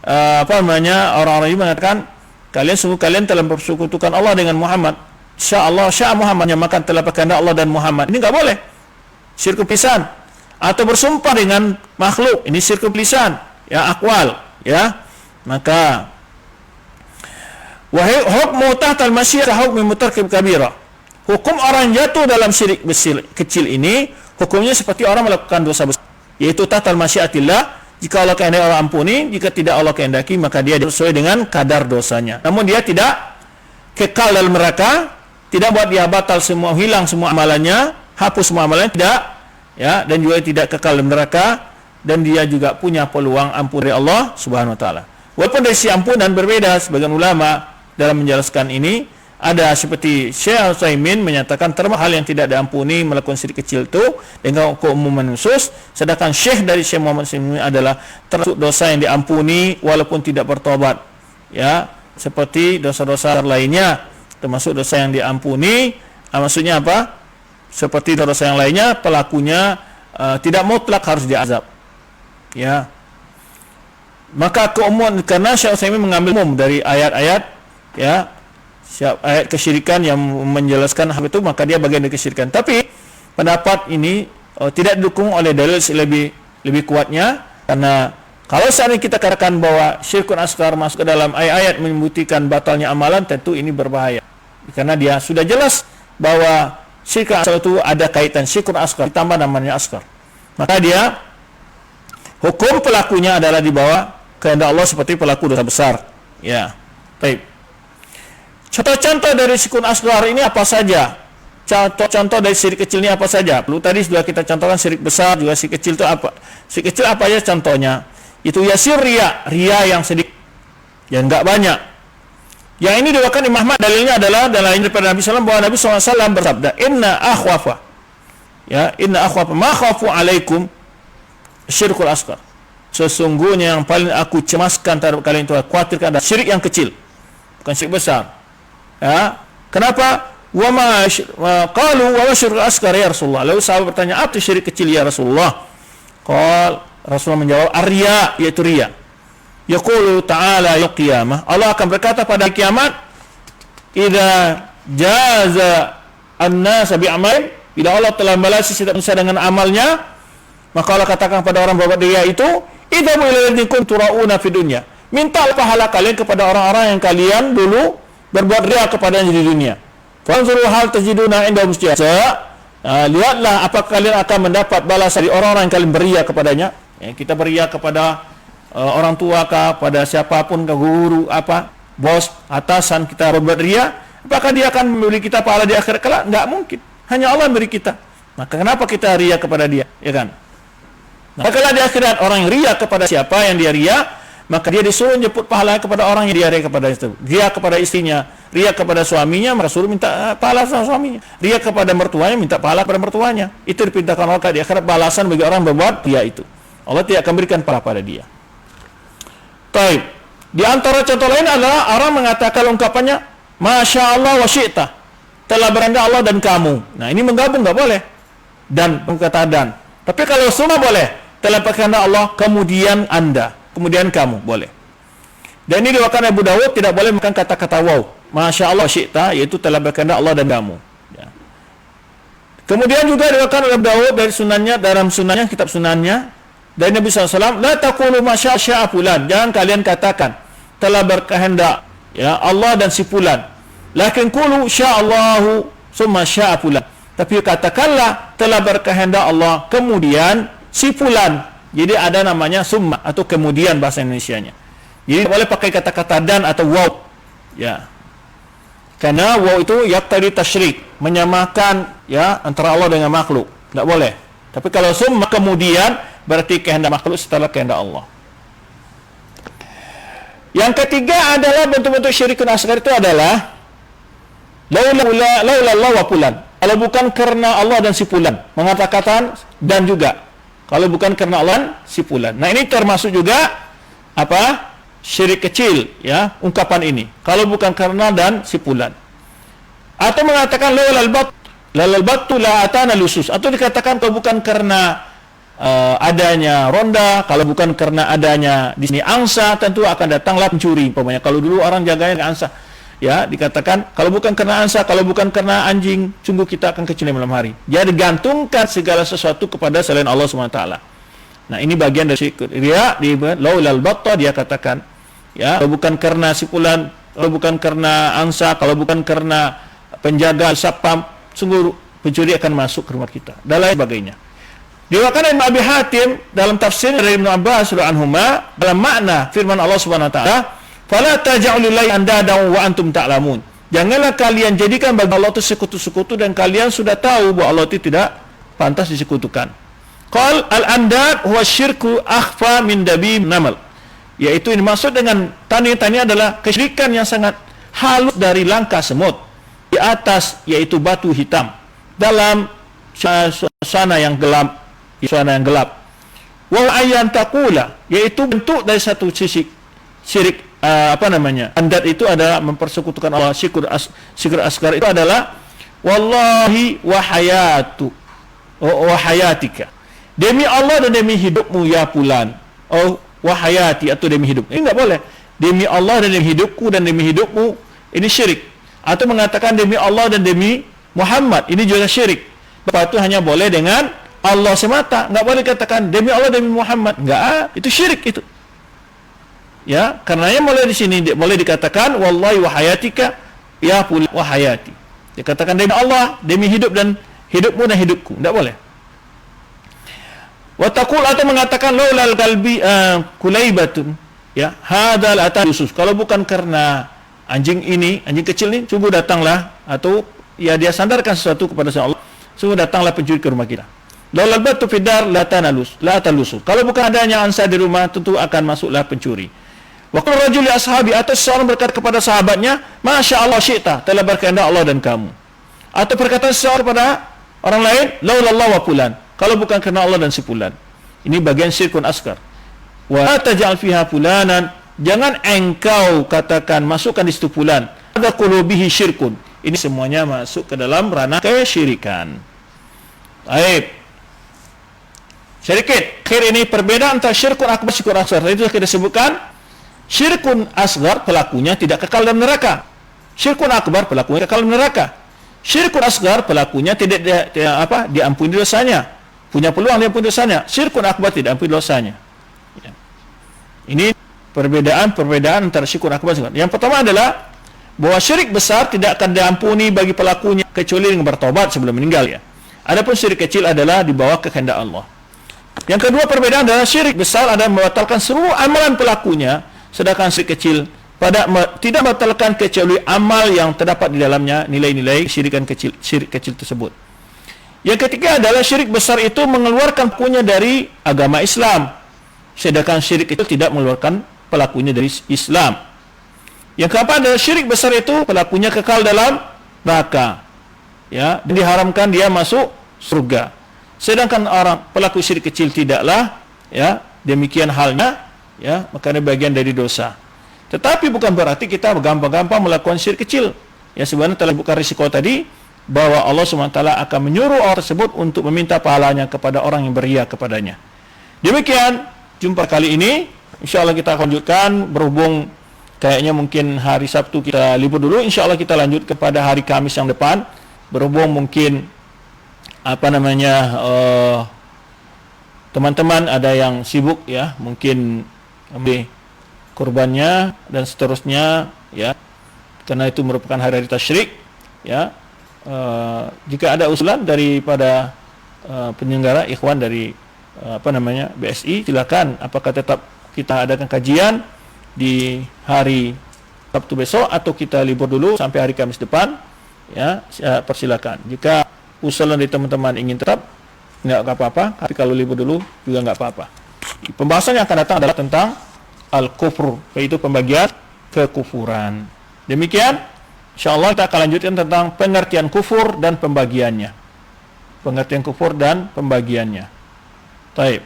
orang-orang ini mengatakan kalian telah mempersekutukan Allah dengan Muhammad. Insyaallah Muhammad yang makan telah berkehendak Allah dan Muhammad. Ini enggak boleh. Syirkul lisan. Atau bersumpah dengan makhluk, ini syirkul lisan, ya, akwal, ya. Maka hukmu tahtal masyiah hukmi mutarkib kabira. Hukum orang jatuh dalam syirik kecil ini hukumnya seperti orang melakukan dosa besar, yaitu tahtal masyiatillah. Jika Allah kehendaki Allah ampuni, jika tidak Allah kehendaki maka dia sesuai dengan kadar dosanya. Namun dia tidak kekal dalam neraka, tidak buat dia batal semua, hilang semua amalannya, hapus semua amalannya, tidak, ya, dan juga tidak kekal dalam neraka, dan dia juga punya peluang ampun dari Allah Subhanahu wa taala. Walaupun dari si ampunan berbeda, sebagian ulama dalam menjelaskan ini ada seperti Syekh Al-Utsaimin menyatakan termasuk hal yang tidak diampuni melakukan syirik kecil itu dengan keumuman khusus, sedangkan Syekh dari Syekh Muhammad Al-Utsaimin adalah termasuk dosa yang diampuni walaupun tidak bertobat, ya, seperti dosa-dosa lainnya termasuk dosa yang diampuni. Maksudnya apa? Seperti dosa yang lainnya pelakunya tidak mutlak harus diazab, ya. Maka keumuman, karena Syekh Al-Utsaimin mengambil umum dari ayat-ayat, ya, ayat kesyirikan yang menjelaskan hal itu, maka dia bagian dari kesyirikan. Tapi pendapat ini tidak didukung oleh dalil lebih kuatnya, karena kalau saat ini kita katakan bahwa syirkun asghar masuk ke dalam ayat-ayat membuktikan batalnya amalan, tentu ini berbahaya, karena dia sudah jelas bahwa syirkun asghar itu ada kaitan syirkun asghar ditambah namanya asghar, maka dia Hukum pelakunya adalah di bawah kehendak Allah seperti pelaku dosa besar. Ya. Baik. Contoh-contoh dari syirkun asghar ini apa saja? Contoh dari syirik kecil ini apa saja? Perlu tadi sudah kita contohkan syirik besar, juga syirik kecil itu apa? Syirik kecil apa aja contohnya? Itu yasir ria yang sedikit, yang enggak banyak. Yang ini diwakilkan Imam Ahmad, dalilnya adalah daripada Nabi SAW bahwa Nabi SAW bersabda, inna akhwafa ma khafu alaikum syirkul asghar. Sesungguhnya yang paling aku cemaskan terhadap kalian itu, khawatirkan ada syirik yang kecil, bukan syirik besar. Ya, kenapa? Wa ma qalu wa syirkul asghar ya Rasulullah. Lalu sahabat bertanya, apa itu syirik kecil ya Rasulullah? Rasulullah menjawab, ar-riya, yaitu riya. Yaqulu ta'ala yaumil qiyamah, Allah akan berkata pada kiamat, idza jaza an-nas bi'amal, bila Allah telah membalas setiap manusia dengan amalnya, maka Allah katakan pada orang berbuat riya itu, idzamu ila alladziina kuntum turauna fid dunya, minta pahala kalian kepada orang-orang yang kalian dulu berbuat riya kepadanya di dunia. Fanzuru hal tajiduna indahum jazaa. Lihatlah apakah kalian akan mendapat balasan dari orang-orang yang kalian beria kepadanya. Ya, kita beria kepada orang tua kah, pada siapapun, ke guru, bos, atasan, kita berbuat ria, apakah dia akan memberi kita pahala di akhirat kelak? Enggak mungkin. Hanya Allah memberi kita. Maka kenapa kita ria kepada dia? Ya kan? Maka kalau di akhirat orang yang ria kepada siapa yang dia ria, maka dia disuruh jemput pahala kepada orang yang dia ria kepada itu. Ria kepada istrinya, ria kepada suaminya, maka suruh minta pahala sama suaminya. Ria kepada mertuanya, minta pahala kepada mertuanya. Itu diperintahkan Allah di akhirat, balasan bagi orang yang berbuat ria itu. Allah tidak akan berikan pahala pada dia. Baik. Di antara contoh lain adalah orang mengatakan ungkapannya, Masya Allah wa syi'ta, telah berkehendak Allah dan kamu. Nah, ini menggabung, nggak boleh. Dan kata dan. Tapi kalau semua boleh, telah berkehendak Allah, kemudian Anda, kemudian kamu, boleh. Dan ini diwakilkan Abu Dawud, tidak boleh makan kata-kata waw. Masya Allah wa syi'ta, yaitu telah berkehendak Allah dan kamu. Ya. Kemudian juga diwakilkan Abu Dawud dari sunannya, dalam sunannya, kitab sunannya, dari Nabi SAW, la taqulu masya fulan, jangan kalian katakan telah berkehendak ya Allah dan si fulan, lakin qulu sya'allahu summa sya'a fulan, tapi katakanlah telah berkehendak Allah kemudian si fulan. Jadi ada namanya summa atau kemudian bahasa Indonesianya. Jadi boleh pakai kata-kata dan atau waw ya, karena waw itu yaqtadi tasyrik, menyamakan ya antara Allah dengan makhluk, tidak boleh. Tapi kalau summa kemudian, berarti kehendak makhluk setelah kehendak Allah. Yang ketiga adalah bentuk-bentuk syirikun asghar itu adalah laula Allah wa fulan. Kalau bukan karena Allah dan si fulan, mengatakan dan juga. Kalau bukan karena Allah dan si fulan. Nah, ini termasuk juga apa? Syirik kecil ya, ungkapan ini. Kalau bukan karena dan si fulan. Atau mengatakan lalal batu la atana lusus, atau dikatakan kalau bukan karena adanya ronda, kalau bukan karena adanya di sini angsa, tentu akan datanglah pencuri. Umpamanya kalau dulu orang jaganya angsa, ya dikatakan kalau bukan karena angsa, kalau bukan karena anjing, sungguh kita akan kecil malam hari. Jadi gantungkan segala sesuatu kepada selain Allah SWT. Nah, ini bagian dari syirik riya. Di laulal batta dia katakan, ya kalau bukan karena si fulan, kalau bukan karena angsa, kalau bukan karena penjaga satpam, sungguh pencuri akan masuk ke rumah kita, dan lain sebagainya. Diwakilkan Imam Abi Hatim dalam tafsir dari Ibnu Abbas radhiyallahu anhuma dalam makna firman Allah Subhanahu wa taala, "Fala taj'alu lillahi andadan wa antum ta'lamun." Janganlah kalian jadikan bagi Allah itu sekutu-sekutu dan kalian sudah tahu bahwa Allah itu tidak pantas disekutukan. Qal al-andad huwa syirku akhfa min dabib namal. Yaitu ini maksud dengan tani-tani adalah kesyirikan yang sangat halus dari langkah semut di atas, yaitu batu hitam dalam suasana yang gelap. Wa ayyan taqula, yaitu bentuk dari satu sisi syirik andad itu adalah mempersekutukan Allah. Syirk asghar itu adalah wallahi wa hayatika, demi Allah dan demi hidupmu ya fulan, wa hayati atau demi hidup. Ini enggak boleh. Demi Allah dan demi hidupku dan demi hidupmu, ini syirik. Atau mengatakan demi Allah dan demi Muhammad, ini juga syirik. Bapak itu hanya boleh dengan Allah semata, enggak boleh katakan demi Allah demi Muhammad. Enggak, itu syirik itu. Ya, karenanya mulai di sini boleh dikatakan wallahi wa hayatika ya fulan wa hayati. Dikatakan demi Allah, demi hidup dan hidupmu dan hidupku. Enggak boleh. Wa taqul atau mengatakan laulal qalbi kulaibatun, ya, hadzal atalusus. Kalau bukan karena anjing kecil ini, sungguh datanglah, atau ya dia sandarkan sesuatu kepada Allah, sungguh datanglah pencuri ke rumah kita. Laulal batu fidar la talusu. Kalau bukan adanya angsa di rumah, tentu akan masuklah pencuri. Wa qala rajul li ashabi, atau seorang berkata kepada sahabatnya, masya Allah syi'ta, telah berkehendak Allah dan kamu. Atau perkataan seorang kepada orang lain, laulallah wa fulan, kalau bukan karena Allah dan si fulan. Ini bagian syirkun asgar. Wa taj'al fiha fulanan, jangan engkau katakan masukkan di situ fulan, ada qulubihi syirkun. Ini semuanya masuk ke dalam ranah kesyirikan. Baik. Sedikit akhir ini perbedaan antara syirkun akbar dan syirkun asgar. Itu kita sebutkan, syirkun asgar pelakunya tidak kekal dalam neraka. Syirkun akbar pelakunya kekal dalam neraka. Syirkun asgar pelakunya tidak diampuni dosanya. Punya peluang diampuni dosanya. Syirkun akbar tidak diampuni dosanya. Ya. Ini perbedaan antara syirkun akbar dan syirkun. Yang pertama adalah bahwa syirik besar tidak akan diampuni bagi pelakunya kecuali dengan bertobat sebelum meninggal, ya. Adapun syirik kecil adalah di bawah kehendak Allah. Yang kedua perbedaan adalah syirik besar adalah membatalkan seluruh amalan pelakunya, sedangkan syirik kecil tidak membatalkan kecuali amal yang terdapat di dalamnya nilai-nilai syirik kecil tersebut. Yang ketiga adalah syirik besar itu mengeluarkan pelakunya dari agama Islam, sedangkan syirik kecil tidak mengeluarkan pelakunya dari Islam. Yang keempat adalah syirik besar itu pelakunya kekal dalam neraka, ya, dan diharamkan dia masuk surga. Sedangkan pelaku syirik kecil tidaklah, ya, demikian halnya, ya, makanya bagian dari dosa. Tetapi bukan berarti kita gampang-gampang melakukan syirik kecil. Ya, sebenarnya telah bukan risiko tadi bahwa Allah SWT akan menyuruh orang tersebut untuk meminta pahalanya kepada orang yang beria kepadanya. Demikian jumpa kali ini. Insyaallah kita akan lanjutkan, berhubung kayaknya mungkin hari Sabtu kita libur dulu. Insyaallah kita lanjut kepada hari Kamis yang depan. Berhubung mungkin teman-teman ada yang sibuk, ya, mungkin kurbannya dan seterusnya, ya, karena itu merupakan hari tasyrik, ya. Jika ada usulan daripada penyelenggara ikhwan dari BSI, silakan, apakah tetap kita adakan kajian di hari Sabtu besok atau kita libur dulu sampai hari Kamis depan, ya, persilakan. Jika usulan dari teman-teman ingin tetap, nggak apa-apa, tapi kalau libur dulu juga nggak apa-apa. Pembahasan yang akan datang adalah tentang al-kufur, yaitu pembagian kekufuran. Demikian, insyaallah kita akan lanjutkan tentang pengertian kufur dan pembagiannya. Pengertian kufur dan pembagiannya. Baik.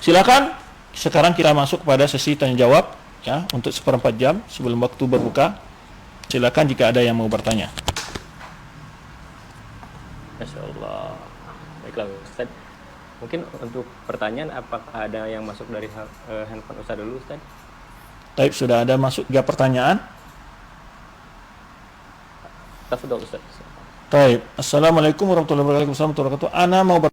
Silakan, sekarang kita masuk kepada sesi tanya jawab, ya, untuk 1/4 jam sebelum waktu berbuka. Silakan jika ada yang mau bertanya. Masya Allah. Baiklah Ustaz. Mungkin untuk pertanyaan, apakah ada yang masuk dari handphone Ustaz dulu, Ustaz? Baik, sudah ada masuk 3 pertanyaan. Tafadhol Ustaz. Baik. Assalamualaikum warahmatullahi wabarakatuh. Ana mau